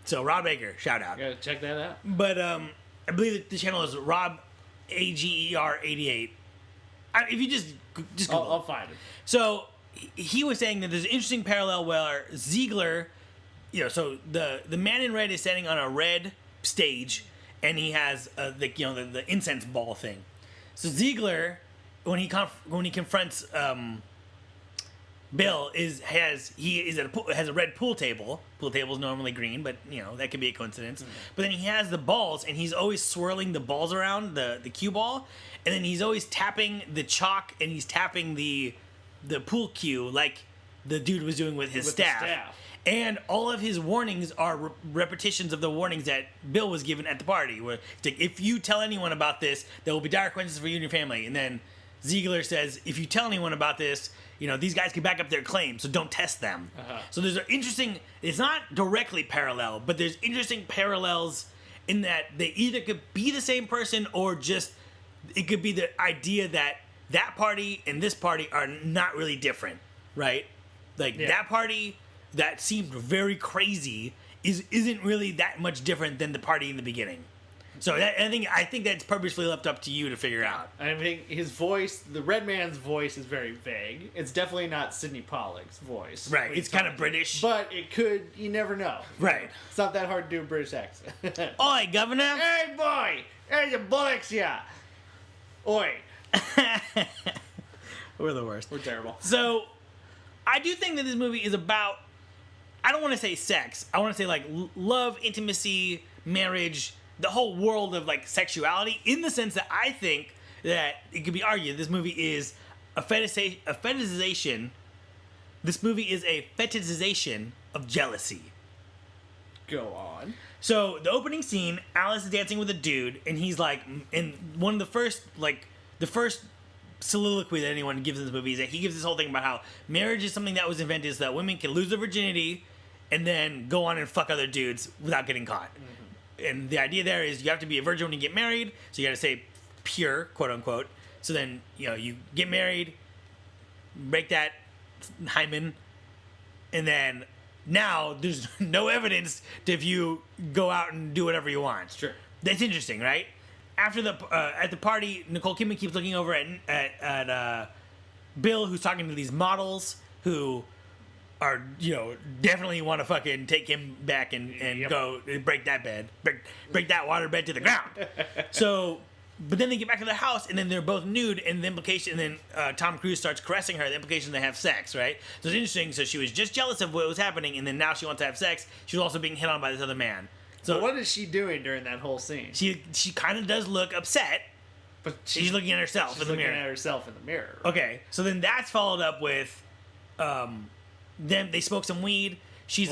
So Rob Ager, shout out. You gotta check that out. But I believe that the channel is Rob Ager 88. If you just Google, I'll find him. So he was saying that there's an interesting parallel where Ziegler so the man in red is standing on a red stage, and he has the incense ball thing. So Ziegler, when he confronts Bill, has a red pool table. Pool table's normally green, but that could be a coincidence. Mm-hmm. But then he has the balls, and he's always swirling the balls around the cue ball, and then he's always tapping the chalk, and he's tapping the pool cue like the dude was doing with his staff. And all of his warnings are repetitions of the warnings that Bill was given at the party. Where it's like, if you tell anyone about this, there will be dire consequences for you and your family. And then Ziegler says, if you tell anyone about this, these guys can back up their claim, so don't test them. Uh-huh. So there's an interesting, it's not directly parallel, but there's interesting parallels in that they either could be the same person or just, it could be the idea that party and this party are not really different, right? Like, that party that seemed very crazy isn't really that much different than the party in the beginning. So I think that's purposely left up to you to figure out. I think his voice, the red man's voice, is very vague. It's definitely not Sidney Pollack's voice. Right, it's kind of British. But it could, you never know. Right. It's not that hard to do a British accent. Oi, governor! Hey, boy! There's the bullocks, yeah! Oi! We're the worst. We're terrible. So, I do think that this movie is about, I don't want to say sex. I want to say, like, love, intimacy, marriage, the whole world of, like, sexuality, in the sense that I think that it could be argued this movie is a fetishization. This movie is a fetishization of jealousy. Go on. So, the opening scene, Alice is dancing with a dude, and he's, like, in one of the first soliloquy that anyone gives in this movie is that he gives this whole thing about how marriage is something that was invented so that women can lose their virginity and then go on and fuck other dudes without getting caught. Mm-hmm. And the idea there is you have to be a virgin when you get married, so you got to stay pure, quote unquote. So then, you get married, break that hymen, and then now there's no evidence if you go out and do whatever you want. Sure. That's interesting, right? After at the party, Nicole Kidman keeps looking over at Bill, who's talking to these models who are, definitely want to fucking take him back and go break that bed, break that water bed to the ground. So, but then they get back to the house, and then they're both nude, and the implication, and then Tom Cruise starts caressing her. The implication they have sex, right? So it's interesting. So she was just jealous of what was happening, and then now she wants to have sex. She was also being hit on by this other man. So what is she doing during that whole scene? She kind of does look upset, but she's looking at herself in the mirror. Looking at herself in the mirror. Right? Okay, so then that's followed up with, them they smoke some weed. She's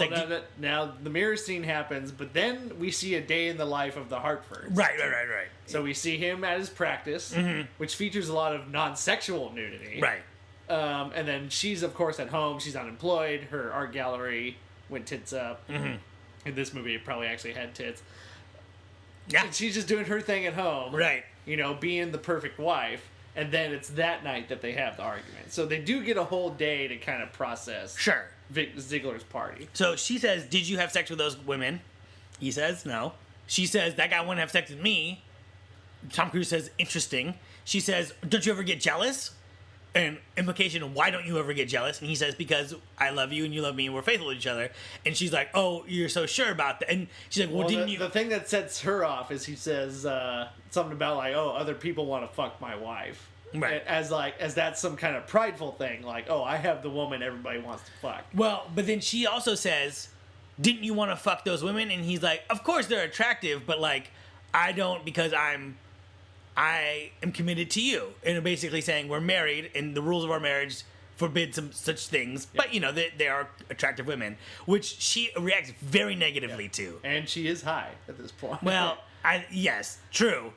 now the mirror scene happens, but then we see a day in the life of the Hartfords. Right. So we see him at his practice, which features a lot of non-sexual nudity. Right. And then she's of course at home. She's unemployed. Her art gallery went tits up. Mm-hmm. In this movie, it probably actually had tits. Yeah. And she's just doing her thing at home. Right. Being the perfect wife. And then it's that night that they have the argument. So they do get a whole day to kind of process. Sure. Ziegler's party. So she says, "Did you have sex with those women?" He says, "No." She says, "That guy wouldn't have sex with me." Tom Cruise says, "Interesting." She says, "Don't you ever get jealous?" And implication, why don't you ever get jealous? And he says, "Because I love you and you love me and we're faithful to each other." And she's like, "Oh, you're so sure about that." And she's like, well didn't you... The thing that sets her off is he says something about like, "Oh, other people want to fuck my wife." Right. As that's some kind of prideful thing. Like, "Oh, I have the woman everybody wants to fuck." Well, but then she also says, "Didn't you want to fuck those women?" And he's like, "Of course they're attractive, but like, I don't because I am committed to you." And basically saying we're married and the rules of our marriage forbid some such things. Yeah. But, they are attractive women, which she reacts very negatively to. And she is high at this point. Well, yes, true.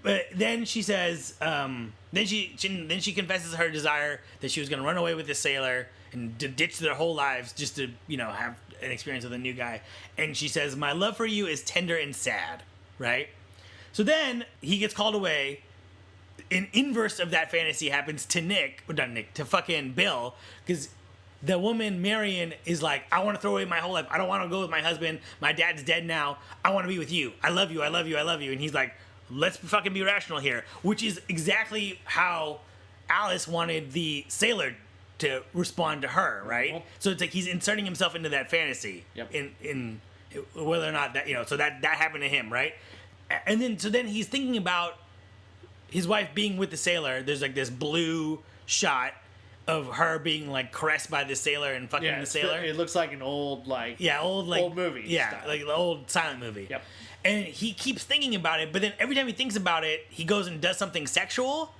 But then she says, then she confesses her desire that she was going to run away with this sailor and ditch their whole lives just to, have an experience with a new guy. And she says, "My love for you is tender and sad," right? So then he gets called away. An inverse of that fantasy happens to fucking Bill, because the woman, Marion, is like, "I want to throw away my whole life. I don't want to go with my husband. My dad's dead now. I want to be with you. I love you. I love you. I love you." And he's like, "Let's fucking be rational here," which is exactly how Alice wanted the sailor to respond to her, right? Mhm. So it's like he's inserting himself into that fantasy. Yep. In whether or not that so that happened to him, right? And then he's thinking about his wife being with the sailor. There's like this blue shot of her being like caressed by the sailor and fucking the sailor. It looks like an old old movie. Yeah, style. like the old silent movie. Yep. And he keeps thinking about it, but then every time he thinks about it, he goes and does something sexual.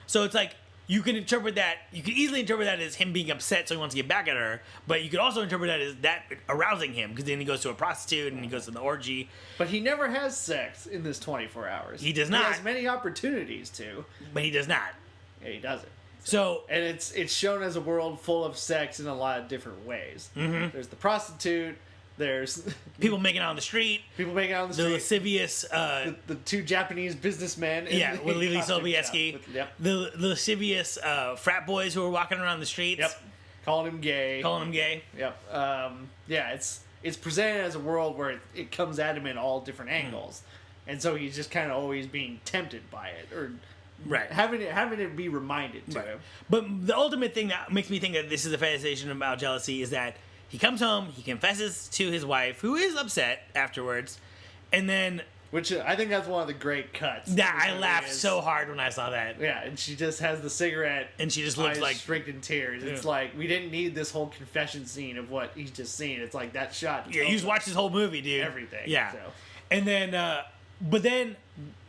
So it's like you can easily interpret that as him being upset, so he wants to get back at her. But you could also interpret that as that arousing him, because then he goes to a prostitute and he goes to the orgy. But he never has sex in this 24 hours. He does not. He has many opportunities to. But he does not. Yeah, he doesn't. So and it's shown as a world full of sex in a lot of different ways. Mm-hmm. There's the prostitute. There's people making out on the street. People making out on the The street. lascivious. The two Japanese businessmen. With Lily Sobieski. Yep. The lascivious frat boys who are walking around the streets. Yep. Calling him gay. Yep. Yeah, it's presented as a world where it comes at him in all different angles, and so he's just kind of always being tempted by it, or right having it be reminded to him. But the ultimate thing that makes me think that this is a fantasization about jealousy is that he comes home, he confesses to his wife, who is upset afterwards, and then which I think that's one of the great cuts. that I laughed so hard when I saw that. Yeah, and she just has the cigarette, and she just looks eyes like streaked in tears. It's like we didn't need this whole confession scene of what he's just seen. It's like that shot. Yeah, you just watch this whole movie, dude. Everything. Yeah, So. and then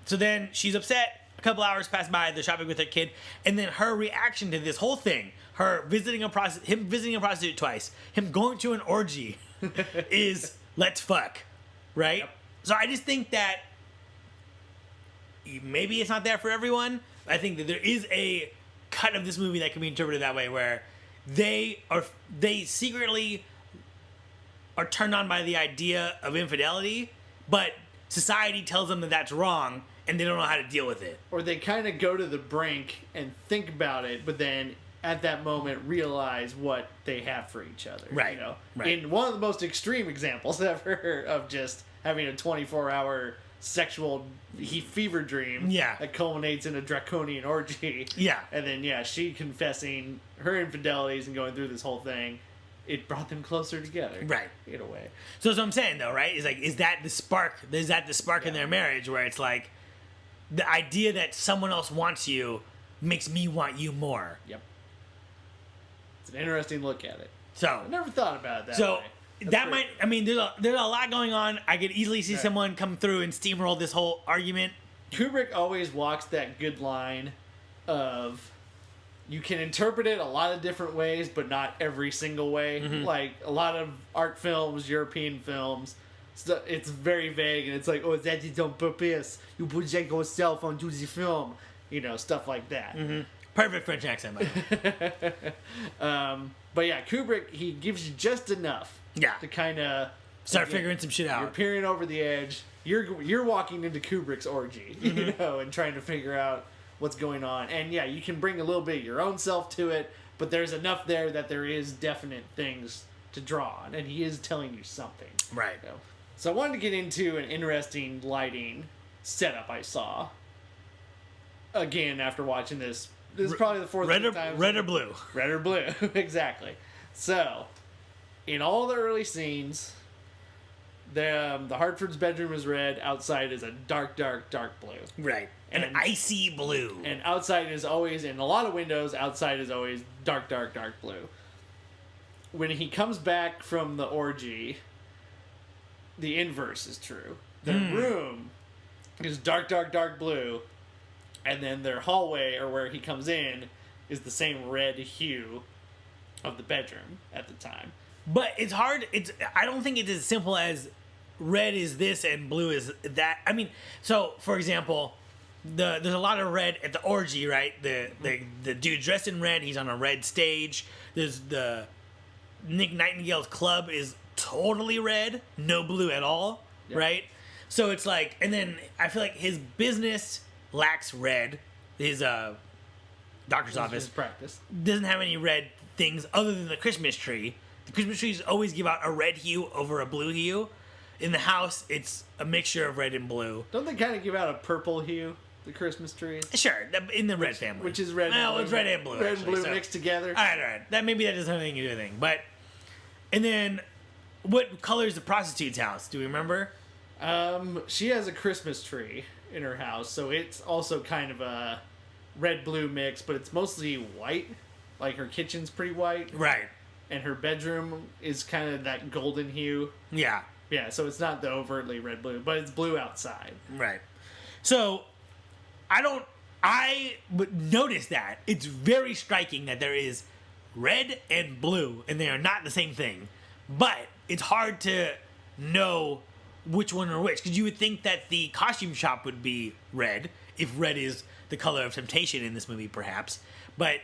then she's upset. A couple hours pass by. They're shopping with her kid, and then her reaction to this whole thing, him visiting a prostitute twice, him going to an orgy, is let's fuck, right? Yep. So I just think that maybe it's not there for everyone. I think that there is a cut of this movie that can be interpreted that way, where they secretly are turned on by the idea of infidelity, but society tells them that that's wrong, and they don't know how to deal with it. Or they kind of go to the brink and think about it, but then at that moment realize what they have for each other. Right. You know? Right. In one of the most extreme examples ever of just having a 24-hour sexual fever dream that culminates in a draconian orgy. Yeah. And then, she confessing her infidelities and going through this whole thing. It brought them closer together. Right. In a way. So that's what I'm saying, though, right? Is that the spark? Is that the spark in their marriage where it's like, the idea that someone else wants you makes me want you more. Yep. It's an interesting look at it. So I never thought about it that way. There's a lot going on. I could easily see someone come through and steamroll this whole argument. Kubrick always walks that good line of you can interpret it a lot of different ways, but not every single way. Mm-hmm. Like a lot of art films, European films, it's very vague, and it's like, oh, that is on purpose. You project yourself onto the film, stuff like that. Mm-hmm. Perfect French accent, by the way. But yeah, Kubrick, he gives you just enough, to kind of start figuring some shit out. You're peering over the edge. You're walking into Kubrick's orgy, Mm-hmm. and trying to figure out what's going on. And yeah, you can bring a little bit of your own self to it, but there's enough there that there is definite things to draw on, and he is telling you something. Right. So I wanted to get into an interesting lighting setup I saw. Again, after watching this. This is probably the fourth time. Red or blue? Red or blue, exactly. So, in all the early scenes, the Hartford's bedroom is red. Outside is a dark, dark, dark blue. Right. An icy blue. And outside is always, in a lot of windows, outside is always dark, dark, dark blue. When he comes back from the orgy, the inverse is true. Their room is dark, dark, dark blue, and then their hallway, or where he comes in, is the same red hue of the bedroom at the time. But it's hard. I don't think it's as simple as red is this and blue is that. I mean, so for example, there's a lot of red at the orgy, right? The dude dressed in red, he's on a red stage. There's the Nick Nightingale's club is totally red, no blue at all, right? So it's like, and then I feel like his business lacks red. His doctor's office practice doesn't have any red things other than the Christmas tree. The Christmas trees always give out a red hue over a blue hue. In the house, it's a mixture of red and blue. Don't they kind of give out a purple hue? the Christmas trees. Sure, in the red family. Which is red and well, blue. it's red and blue. Red actually, and blue so. mixed together. All right. Maybe that doesn't have anything to do with anything. But, and then, what color is the prostitute's house? Do we remember? She has a Christmas tree in her house, so it's also kind of a red-blue mix, but it's mostly white. Like, her kitchen's pretty white. Right. And her bedroom is kind of that golden hue. Yeah. Yeah, so it's not the overtly red-blue, but it's blue outside. Right. So, I would notice that. It's very striking that there is red and blue, and they are not the same thing. But it's hard to know which one or which, because you would think that the costume shop would be red, if red is the color of temptation in this movie, perhaps. But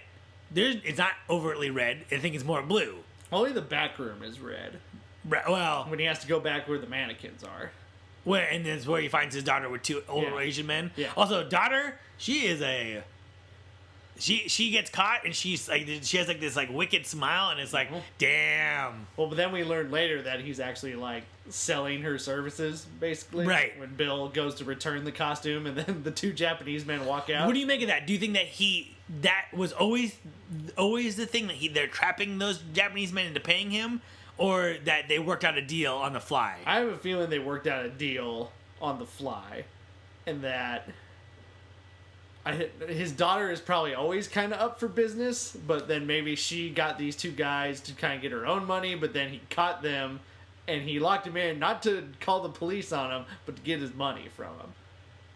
it's not overtly red. I think it's more blue. Only the back room is red. Right, well, When he has to go back where the mannequins are. and that's where he finds his daughter with two older Asian men. Yeah. Also, daughter, she is she gets caught and she has like this like wicked smile and it's like, damn. Well, but then we learn later that he's actually like selling her services, basically. Right. When Bill goes to return the costume and then the two Japanese men walk out. What do you make of that? Do you think that that was always the thing that they're trapping those Japanese men into paying him, or that they worked out a deal on the fly? I have a feeling they worked out a deal on the fly, and that his daughter is probably always kind of up for business, but then maybe she got these two guys to kind of get her own money, but then he caught them, and he locked him in, not to call the police on him, but to get his money from him.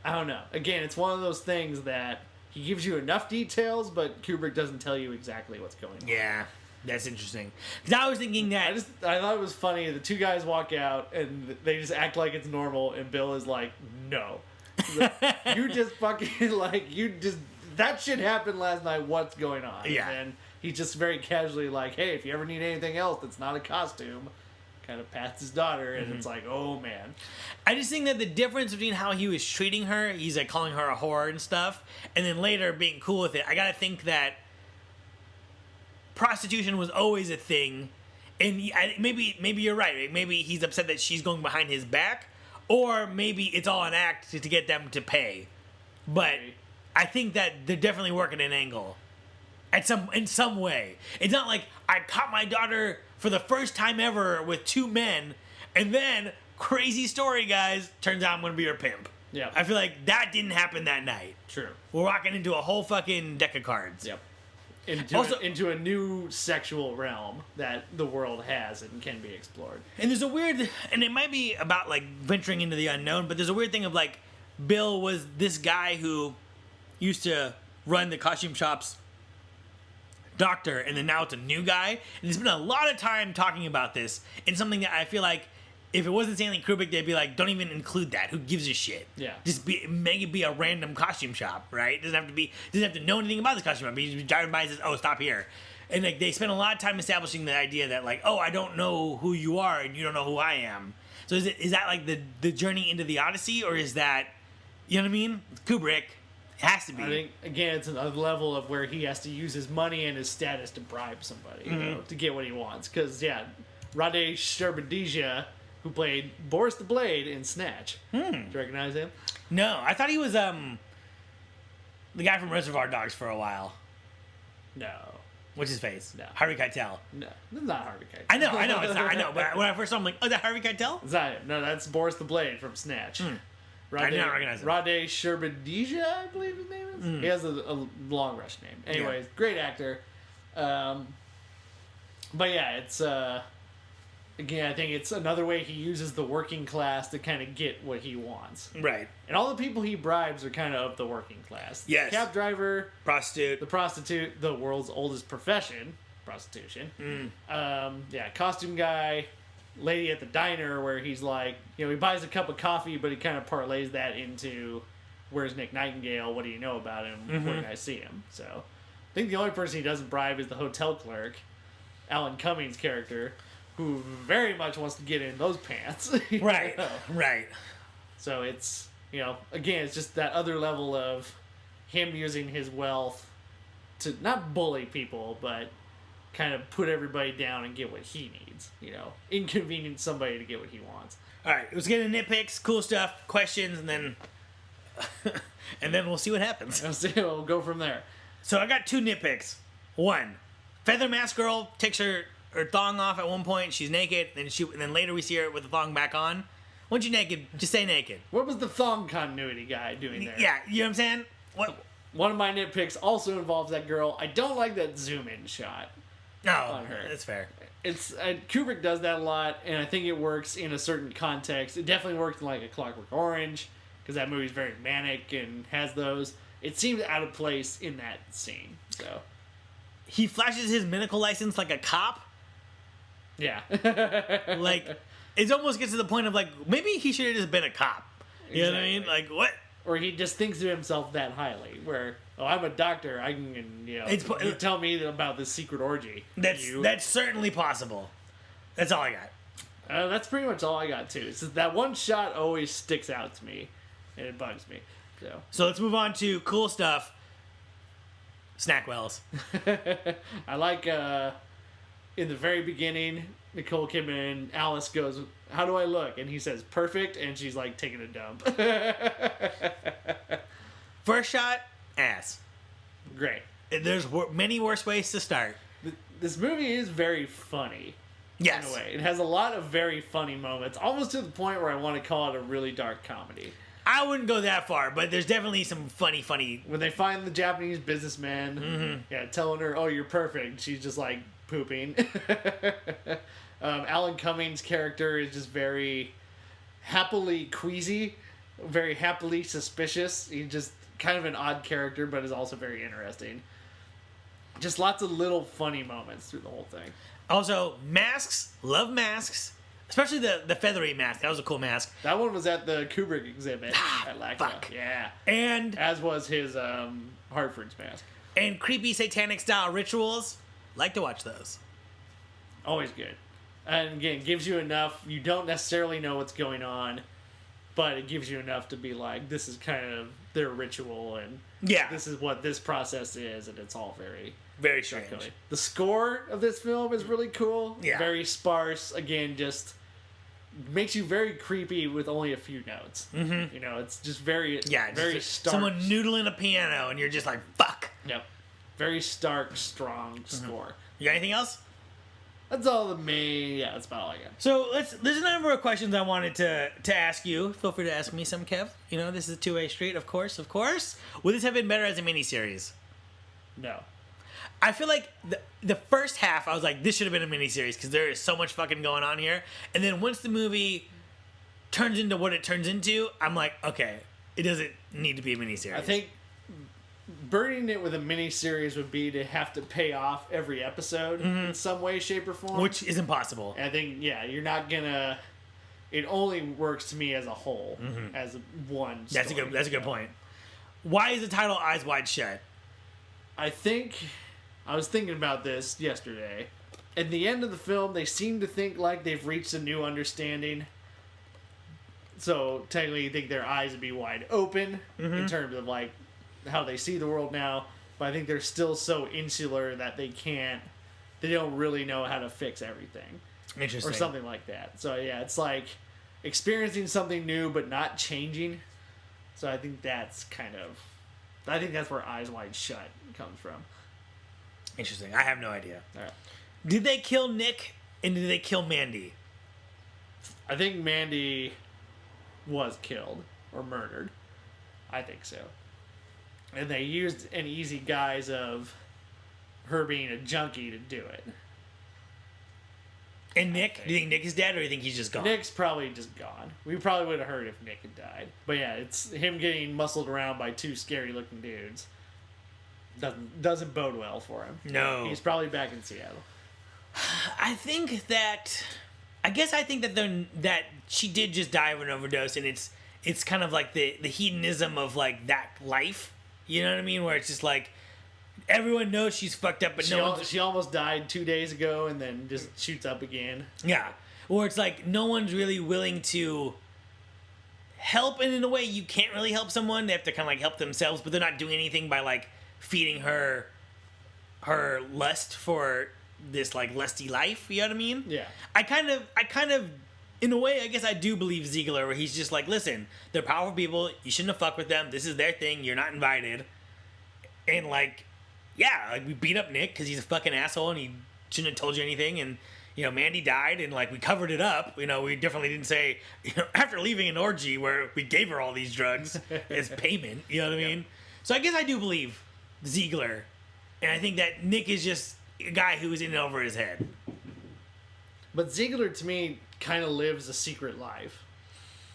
I don't know. Again, it's one of those things that he gives you enough details, but Kubrick doesn't tell you exactly what's going on. Yeah, that's interesting. Because I was thinking that... I thought it was funny. The two guys walk out, and they just act like it's normal, and Bill is like, no. You just fucking, that shit happened last night, what's going on? Yeah. And he's just very casually like, hey, if you ever need anything else that's not a costume, kind of pats his daughter, and it's like, oh, man. I just think that the difference between how he was treating her, he's like calling her a whore and stuff, and then later being cool with it, I gotta think that prostitution was always a thing, and maybe you're right. Maybe he's upset that she's going behind his back, or maybe it's all an act to get them to pay. But I think that they're definitely working an angle in some way. It's not like I caught my daughter for the first time ever with two men, and then, crazy story, guys, turns out I'm going to be her pimp. Yeah. I feel like that didn't happen that night. True. We're walking into a whole fucking deck of cards. Yep. Into a new sexual realm that the world has and can be explored. And there's a weird, and it might be about like venturing into the unknown, but there's a weird thing of like, Bill was this guy who used to run the costume shop's doctor, and then now it's a new guy. And there's been a lot of time talking about this, and something that I feel like if it wasn't Stanley Kubrick, they'd be like, don't even include that. Who gives a shit? Yeah. Just make it be a random costume shop, right? It doesn't have to know anything about this costume shop. He just drives by and says, oh, stop here. And like they spend a lot of time establishing the idea that like, oh, I don't know who you are and you don't know who I am. So is that like the journey into the Odyssey, or is that, you know what I mean? It's Kubrick. It has to be. I think, again, it's another level of where he has to use his money and his status to bribe somebody, you know, to get what he wants. Because, yeah, Rade Sherbadija, who played Boris the Blade in Snatch. Do you recognize him? No, I thought he was the guy from Reservoir Dogs for a while. No. What's his face? No. Harvey Keitel. No. That's not Harvey Keitel. I know, it's not. I know, but when I first saw him, I'm like, oh, is that Harvey Keitel? It's not him. No, that's Boris the Blade from Snatch. I did not recognize him. Rade Sherbadija, I believe his name is. He has a long Russian name. Anyways, great actor. But yeah, it's again, I think it's another way he uses the working class to kind of get what he wants. Right. And all the people he bribes are kind of the working class. Yes. The cab driver, Prostitute. the prostitute, the world's oldest profession, prostitution. Yeah, costume guy, lady at the diner where he's like, you know, he buys a cup of coffee, but he kind of parlays that into, where's Nick Nightingale? What do you know about him? Where can I see him? So I think the only person he doesn't bribe is the hotel clerk, Alan Cummings' character, who very much wants to get in those pants. Right. know? Right. So it's, you know, again, it's just that other level of him using his wealth to not bully people, but kind of put everybody down and get what he needs, you know, inconvenience somebody to get what he wants. All right, let's get into nitpicks, cool stuff, questions, and then and then we'll see what happens. We'll go from there. So I got 2 nitpicks. 1, Feather Mask Girl takes her thong off at one point. She's naked, and then later we see her with the thong back on. Once you're naked, just stay naked. What was the thong continuity guy doing there? Yeah, you know what I'm saying? What? One of my nitpicks also involves that girl. I don't like that zoom-in shot. No, on her. That's fair. It's Kubrick does that a lot, and I think it works in a certain context. It definitely works in like a Clockwork Orange, because that movie's very manic and has those. It seems out of place in that scene. So he flashes his medical license like a cop. Yeah. Like, it almost gets to the point of like, maybe he should have just been a cop. You know what I mean? Like, what? Or he just thinks of himself that highly, where, oh, I'm a doctor, I can, you tell me about this secret orgy. That's certainly possible. That's all I got. That's pretty much all I got, too. It's just that one shot always sticks out to me, and it bugs me. So let's move on to cool stuff. Snack wells. I like, in the very beginning, Nicole Kidman and Alice goes, how do I look? And he says, perfect, and she's like taking a dump. First shot, ass. Great. There's many worse ways to start. This movie is very funny. Yes. In a way. It has a lot of very funny moments, almost to the point where I want to call it a really dark comedy. I wouldn't go that far, but there's definitely some funny... When they find the Japanese businessman, telling her, oh, you're perfect, she's just like pooping. Alan Cummings' character is just very happily queasy, very happily suspicious. He's just kind of an odd character, but is also very interesting. Just lots of little funny moments through the whole thing. Also, masks. Love masks. Especially the feathery mask. That was a cool mask. That one was at the Kubrick exhibit at LACMA. Fuck. Yeah. And... as was his Hartford's mask. And creepy satanic style rituals. Like to watch those. Always good. And again, gives you enough. You don't necessarily know what's going on, but it gives you enough to be like, this is kind of their ritual, and this is what this process is, and it's all very, very strange. The score of this film is really cool. Yeah. Very sparse. Again, just makes you very creepy with only a few notes. Mm-hmm. You know, it's just very, very stark. Someone noodling a piano, and you're just like, fuck. Yep. Very stark, strong score. You got anything else? That's all the main. Yeah, that's about all I got. So there's a number of questions I wanted to ask you. Feel free to ask me some, Kev. You know, this is a two-way street, of course. Would this have been better as a miniseries? No. I feel like the first half, I was like, this should have been a miniseries because there is so much fucking going on here. And then once the movie turns into what it turns into, I'm like, okay, it doesn't need to be a miniseries. I think burning it with a miniseries would be to have to pay off every episode in some way, shape, or form. Which is impossible. I think, you're not gonna... It only works to me as a whole, as one story. That's a good point. Why is the title Eyes Wide Shut? I was thinking about this yesterday. At the end of the film, they seem to think like they've reached a new understanding. So, technically, you think their eyes would be wide open in terms of, like, how they see the world now. But I think they're still so insular that they don't really know how to fix everything. Interesting. Or something like that. So, yeah, it's like experiencing something new but not changing. So, I think that's where Eyes Wide Shut comes from. Interesting. I have no idea. All right. Did they kill Nick and did they kill Mandy? I think Mandy was killed or murdered. I think so. And they used an easy guise of her being a junkie to do it. And Nick? Do you think Nick is dead or do you think he's just gone? Nick's probably just gone. We probably would have heard if Nick had died. But yeah, it's him getting muscled around by two scary looking dudes. Doesn't bode well for him. No. He's probably back in Seattle. I think that she did just die of an overdose, and it's kind of like the hedonism of like that life. You know what I mean? Where it's just like everyone knows she's fucked up, but she almost died 2 days ago, and then just shoots up again. Yeah, or it's like no one's really willing to help, and in a way you can't really help someone. They have to kind of like help themselves, but they're not doing anything by like feeding her lust for this like lusty life. You know what I mean? Yeah. I kind of in a way, I guess I do believe Ziegler, where he's just like, listen, they're powerful people. You shouldn't have fucked with them. This is their thing. You're not invited. And like, yeah, like we beat up Nick because he's a fucking asshole and he shouldn't have told you anything. And you know, Mandy died, and like we covered it up. You know, we definitely didn't say, you know, after leaving an orgy where we gave her all these drugs as payment. You know what I mean? So I guess I do believe Ziegler, and I think that Nick is just a guy who is in over his head. But Ziegler, to me, kind of lives a secret life.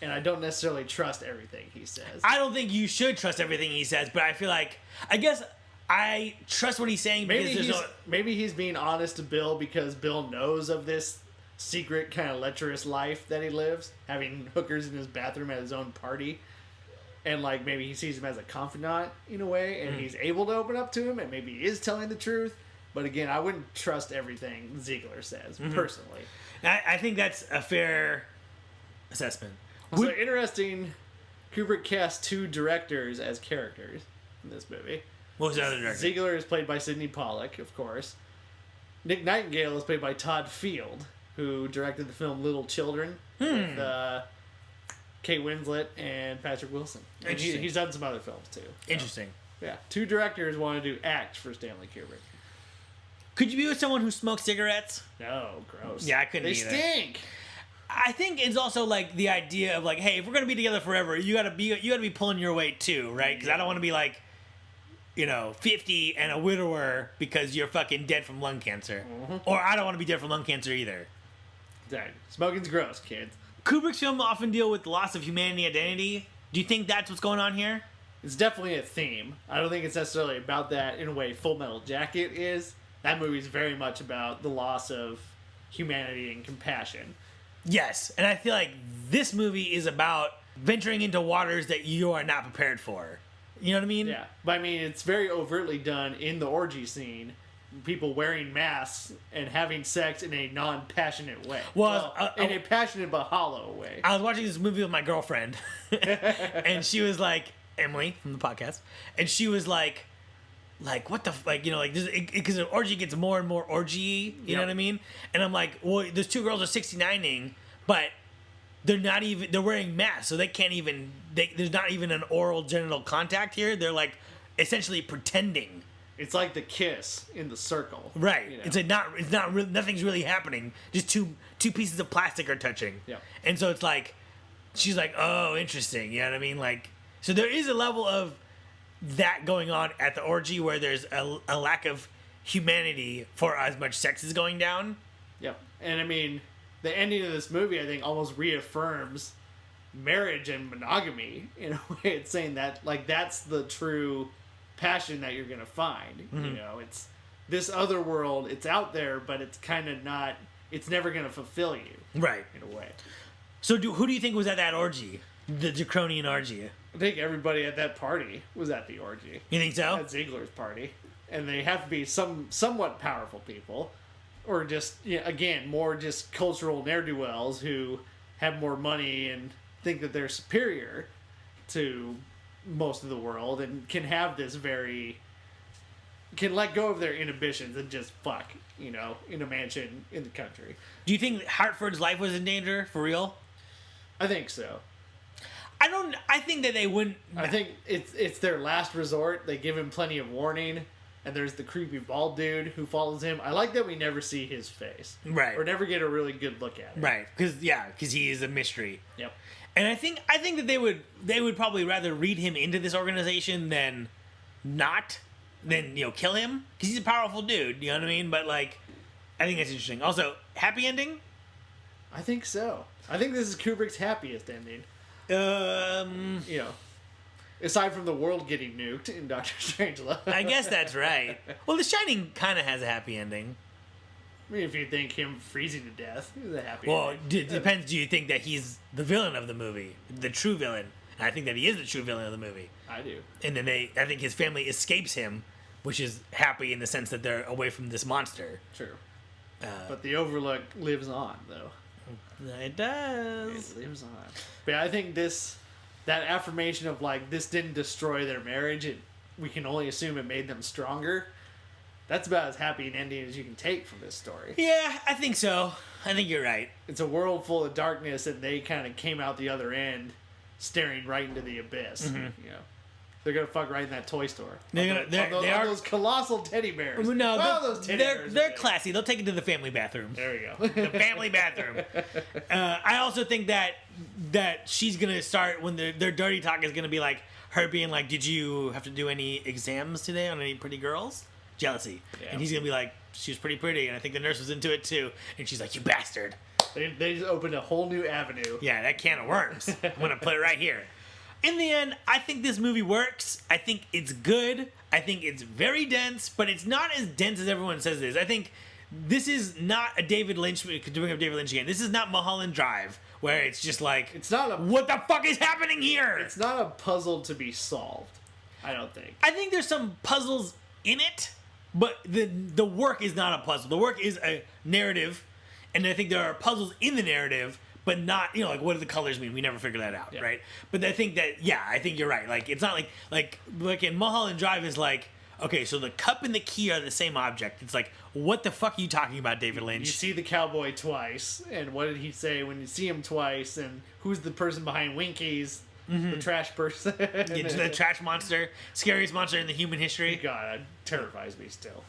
And I don't necessarily trust everything he says. I don't think you should trust everything he says, but I feel like, I guess I trust what he's saying because maybe he's being honest to Bill because Bill knows of this secret kind of lecherous life that he lives, having hookers in his bathroom at his own party. And like maybe he sees him as a confidant in a way, and he's able to open up to him, and maybe he is telling the truth. But again, I wouldn't trust everything Ziegler says, personally. I think that's a fair assessment. So interesting, Kubrick cast 2 directors as characters in this movie. What was the other director? Ziegler is played by Sidney Pollack, of course. Nick Nightingale is played by Todd Field, who directed the film Little Children with Kate Winslet and Patrick Wilson. And he's done some other films, too. So, Interesting. yeah, 2 directors wanted to act for Stanley Kubrick. Could you be with someone who smokes cigarettes? No, gross. Yeah, I couldn't They either. stink. I think it's also like the idea of like, hey, if we're gonna be together forever, you gotta be pulling your weight too, right? Because I don't want to be like, you know, 50 and a widower because you're fucking dead from lung cancer, or I don't want to be dead from lung cancer either. Exactly. Smoking's gross, kids. Kubrick's films often deal with loss of humanity identity. Do you think that's what's going on here? It's definitely a theme. I don't think it's necessarily about that in a way Full Metal Jacket is. That movie's very much about the loss of humanity and compassion. Yes, and I feel like this movie is about venturing into waters that you are not prepared for. You know what I mean? Yeah, but I mean, it's very overtly done in the orgy scene. People wearing masks and having sex in a non-passionate way. In a passionate but hollow way. I was watching this movie with my girlfriend, and she was like, Emily from the podcast, and she was like what the like, you know, like because the orgy gets more and more orgy, you know what I mean? And I'm like, well, those 2 girls are 69ing, but they're wearing masks, so they can't even there's not even an oral genital contact here. They're like essentially pretending. It's like the kiss in The Circle, right? You know? It's not nothing's really happening. Just two pieces of plastic are touching. Yeah. And so it's like she's like, oh, interesting. You know what I mean? Like, so there is a level of that going on at the orgy where there's a lack of humanity for as much sex is going down. Yep. And I mean, the ending of this movie, I think, almost reaffirms marriage and monogamy in a way. It's saying that, like, that's the true passion that you're going to find. You know, it's this other world, it's out there, but it's kind of not, it's never going to fulfill you. Right. In a way. So who do you think was at that orgy? The Draconian orgy? I think everybody at that party was at the orgy. You think so? At Ziegler's party. And they have to be somewhat powerful people. Or just, again, more just cultural ne'er-do-wells who have more money and think that they're superior to most of the world and can have this can let go of their inhibitions and just fuck, in a mansion in the country. Do you think Hartford's life was in danger, for real? I think so. I think that they wouldn't. I think it's their last resort. They give him plenty of warning. And there's the creepy bald dude who follows him. I like that we never see his face. Right. Or never get a really good look at it. Right. Because he is a mystery. Yep. And I think that they would probably rather read him into this organization than kill him. Because he's a powerful dude, you know what I mean? But, like, I think that's interesting. Also, happy ending? I think so. I think this is Kubrick's happiest ending. Aside from the world getting nuked in Doctor Strangelove. I guess that's right. Well, The Shining kind of has a happy ending. I mean, if you think him freezing to death, is a happy ending. Well, it depends. Do you think that he's the villain of the movie? The true villain? And I think that he is the true villain of the movie. I do. And then I think his family escapes him, which is happy in the sense that they're away from this monster. True. But the Overlook lives on, though. It does. It lives on. But I think that affirmation of, like, this didn't destroy their marriage, we can only assume it made them stronger. That's about as happy an ending as you can take from this story. Yeah, I think so. I think you're right. It's a world full of darkness, and they kind of came out the other end, staring right into the abyss. You know, they're gonna fuck right in that toy store. They are those colossal teddy bears. No, those teddy bears they're classy. They'll take it to the family bathroom. There we go. The family bathroom. I also think that she's gonna start when their dirty talk is gonna be like her being like, "Did you have to do any exams today on any pretty girls?" Jealousy, and he's gonna be like, "She was pretty pretty," and I think the nurse was into it too, and she's like, "You bastard." They just opened a whole new avenue. Yeah, that can of worms. I'm gonna put it right here. In the end, I think this movie works. I think it's good. I think it's very dense, but it's not as dense as everyone says it is. I think this is not a David Lynch, to bring up David Lynch again, this is not Mulholland Drive, where it's just like, It's not a what the fuck is happening here? It's not a puzzle to be solved, I don't think. I think there's some puzzles in it, but the work is not a puzzle. The work is a narrative, and I think there are puzzles in the narrative, but not, like, what do the colors mean? We never figured that out, right? But I think that, I think you're right. Like, it's not like in Mulholland Drive is like, okay, so the cup and the key are the same object. It's like, what the fuck are you talking about, David Lynch? You see the cowboy twice, and what did he say when you see him twice, and who's the person behind Winkies? The trash person. The trash monster, scariest monster in the human history. God, that terrifies me still.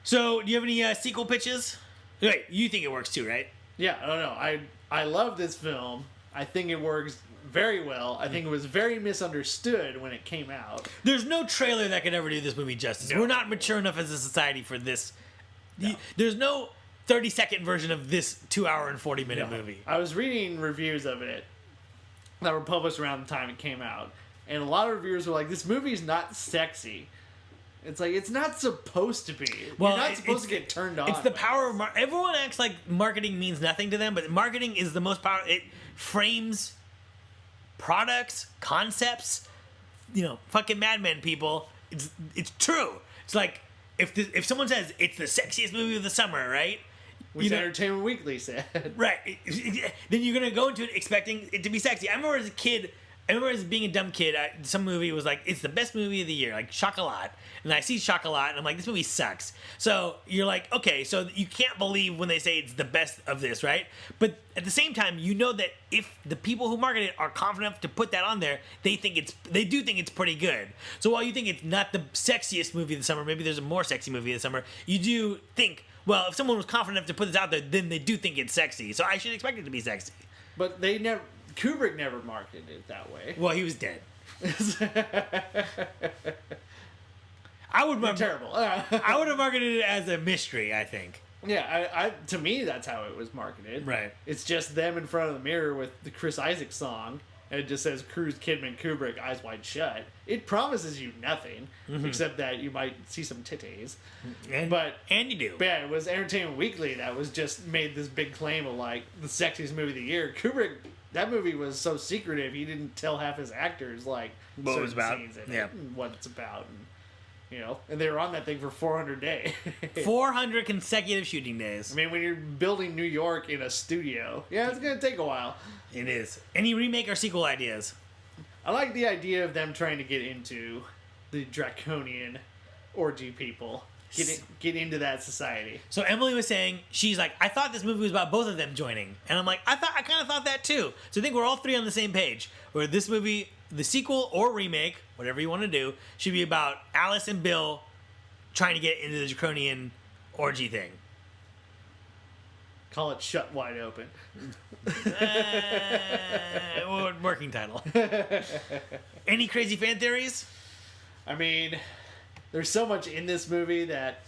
So, do you have any sequel pitches? Wait, you think it works too, right? Yeah, I don't know. I love this film. I think it works very well. I think it was very misunderstood when it came out. There's no trailer that could ever do this movie justice. No. We're not mature enough as a society for this. No. There's no 30-second version of this 2-hour and 40-minute movie. I was reading reviews of it that were published around the time it came out, and a lot of reviewers were like, this movie's not sexy. It's like, it's not supposed to be. Well, you're not supposed to get turned on. It's the power of everyone acts like marketing means nothing to them, but marketing is the most powerful. It frames products, concepts, fucking Mad Men people. It's true. It's like, if someone says it's the sexiest movie of the summer, right? Which Entertainment Weekly said. Right. Then you're going to go into it expecting it to be sexy. I remember as being a dumb kid, some movie was like, it's the best movie of the year, like Chocolat. And I see Chocolat, and I'm like, this movie sucks. So you're like, okay, so you can't believe when they say it's the best of this, right? But at the same time, you know that if the people who market it are confident enough to put that on there, they do think it's pretty good. So while you think it's not the sexiest movie of the summer, maybe there's a more sexy movie of the summer, you do think, well, if someone was confident enough to put this out there, then they do think it's sexy. So I should expect it to be sexy. But Kubrick never marketed it that way. Well, he was dead. I would have marketed it as a mystery, I think. Yeah, to me, that's how it was marketed. Right. It's just them in front of the mirror with the Chris Isaac song, and it just says Cruise, Kidman, Kubrick, Eyes Wide Shut. It promises you nothing, except that you might see some titties. And you do. But yeah, it was Entertainment Weekly that was just made this big claim of, like, the sexiest movie of the year. Kubrick, that movie was so secretive, he didn't tell half his actors, like, what it was about. Scenes in it and what it's about. And they were on that thing for 400 days. 400 consecutive shooting days. I mean, when you're building New York in a studio, it's going to take a while. It is. Any remake or sequel ideas? I like the idea of them trying to get into the draconian orgy people. Get into that society. So Emily was saying, she's like, I thought this movie was about both of them joining. And I'm like, I kind of thought that too. So I think we're all three on the same page. Where this movie, the sequel or remake, whatever you want to do, should be about Alice and Bill trying to get into the draconian orgy thing. Call it Shut Wide Open. Working title. Any crazy fan theories? I mean, there's so much in this movie that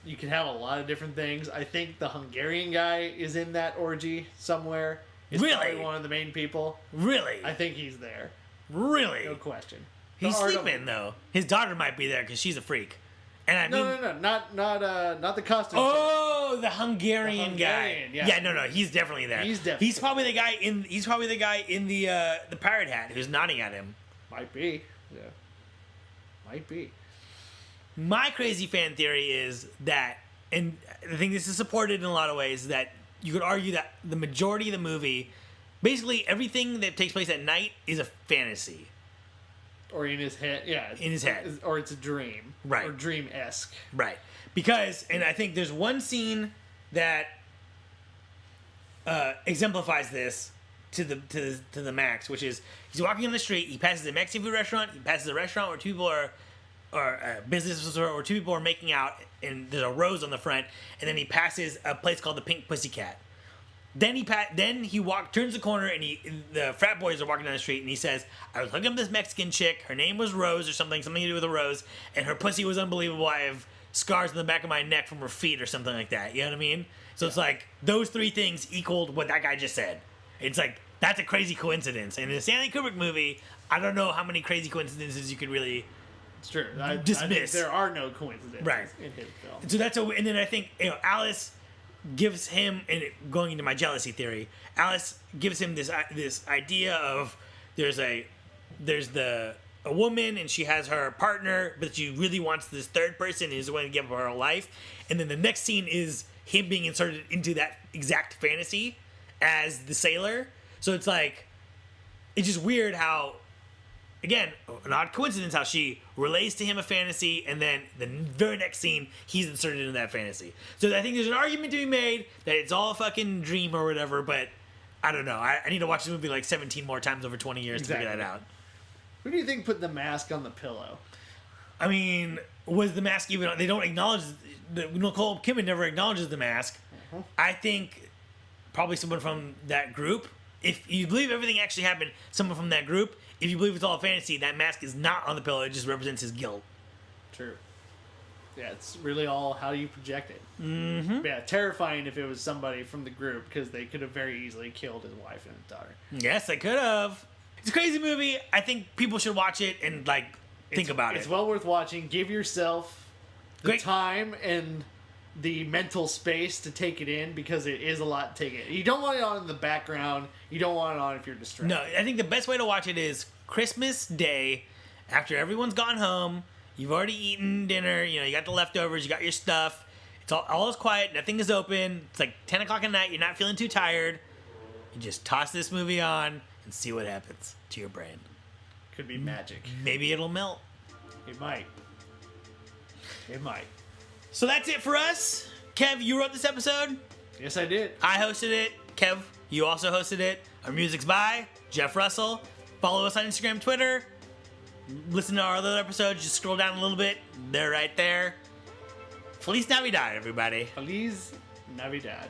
you can have a lot of different things. I think the Hungarian guy is in that orgy somewhere. He's probably one of the main people. Really? I think he's there. Really? No question. He's sleeping though. His daughter might be there because she's a freak. And I mean, not the costume. Oh, the Hungarian guy. Yeah, no, he's definitely there. He's probably the guy in. He's probably the guy in the pirate hat who's nodding at him. Might be. Yeah. Might be. My crazy fan theory is that, and I think this is supported in a lot of ways, that you could argue that the majority of the movie, basically everything that takes place at night, is a fantasy. Or in his head, yeah. In his head. Or it's a dream. Right. Or dream-esque. Right. Because, and I think there's one scene that exemplifies this to the max, which is he's walking on the street, he passes a Mexican food restaurant, he passes a restaurant where two people are, or a business where two people are making out, and there's a rose on the front, and then he passes a place called the Pink Pussycat. Then he turns the corner, and the frat boys are walking down the street, and he says, "I was hooking up this Mexican chick. Her name was Rose or something to do with a rose, and her pussy was unbelievable. I have scars on the back of my neck from her feet or something like that." You know what I mean? So it's like those three things equaled what that guy just said. It's like that's a crazy coincidence. And in a Stanley Kubrick movie, I don't know how many crazy coincidences you could really. It's true. Dismiss. I think there are no coincidences right in his film. So and then I think Alice gives him, and going into my jealousy theory, Alice gives him this idea of there's a woman and she has her partner, but she really wants this third person and is willing to give her life. And then the next scene is him being inserted into that exact fantasy as the sailor. So it's like, it's just weird how, again, an odd coincidence how she relays to him a fantasy, and then the very next scene, he's inserted into that fantasy. So I think there's an argument to be made that it's all a fucking dream or whatever, but I don't know. I need to watch the movie like 17 more times over 20 years to figure that out. Who do you think put the mask on the pillow? I mean, was the mask even... They don't acknowledge... Nicole Kidman never acknowledges the mask. Uh-huh. I think probably someone from that group. If you believe everything actually happened, someone from that group. If you believe it's all a fantasy, that mask is not on the pillow. It just represents his guilt. True. Yeah, it's really all how you project it. Mm-hmm. Yeah, terrifying if it was somebody from the group, because they could have very easily killed his wife and his daughter. Yes, they could have. It's a crazy movie. I think people should watch it and think about it. It's well worth watching. Give yourself the time and the mental space to take it in, because it is a lot to take it. You don't want it on in the background. You don't want it on if you're distracted. No, I think the best way to watch it is Christmas Day, after everyone's gone home. You've already eaten dinner. You got the leftovers. You got your stuff. It's all is quiet. Nothing is open. It's like 10 o'clock at night. You're not feeling too tired. You just toss this movie on and see what happens to your brain. Could be magic. Maybe it'll melt. It might. It might. So that's it for us. Kev, you wrote this episode. Yes, I did. I hosted it. Kev, you also hosted it. Our music's by Jeff Russell. Follow us on Instagram, Twitter. Listen to our other episodes. Just scroll down a little bit. They're right there. Feliz Navidad, everybody. Feliz Navidad.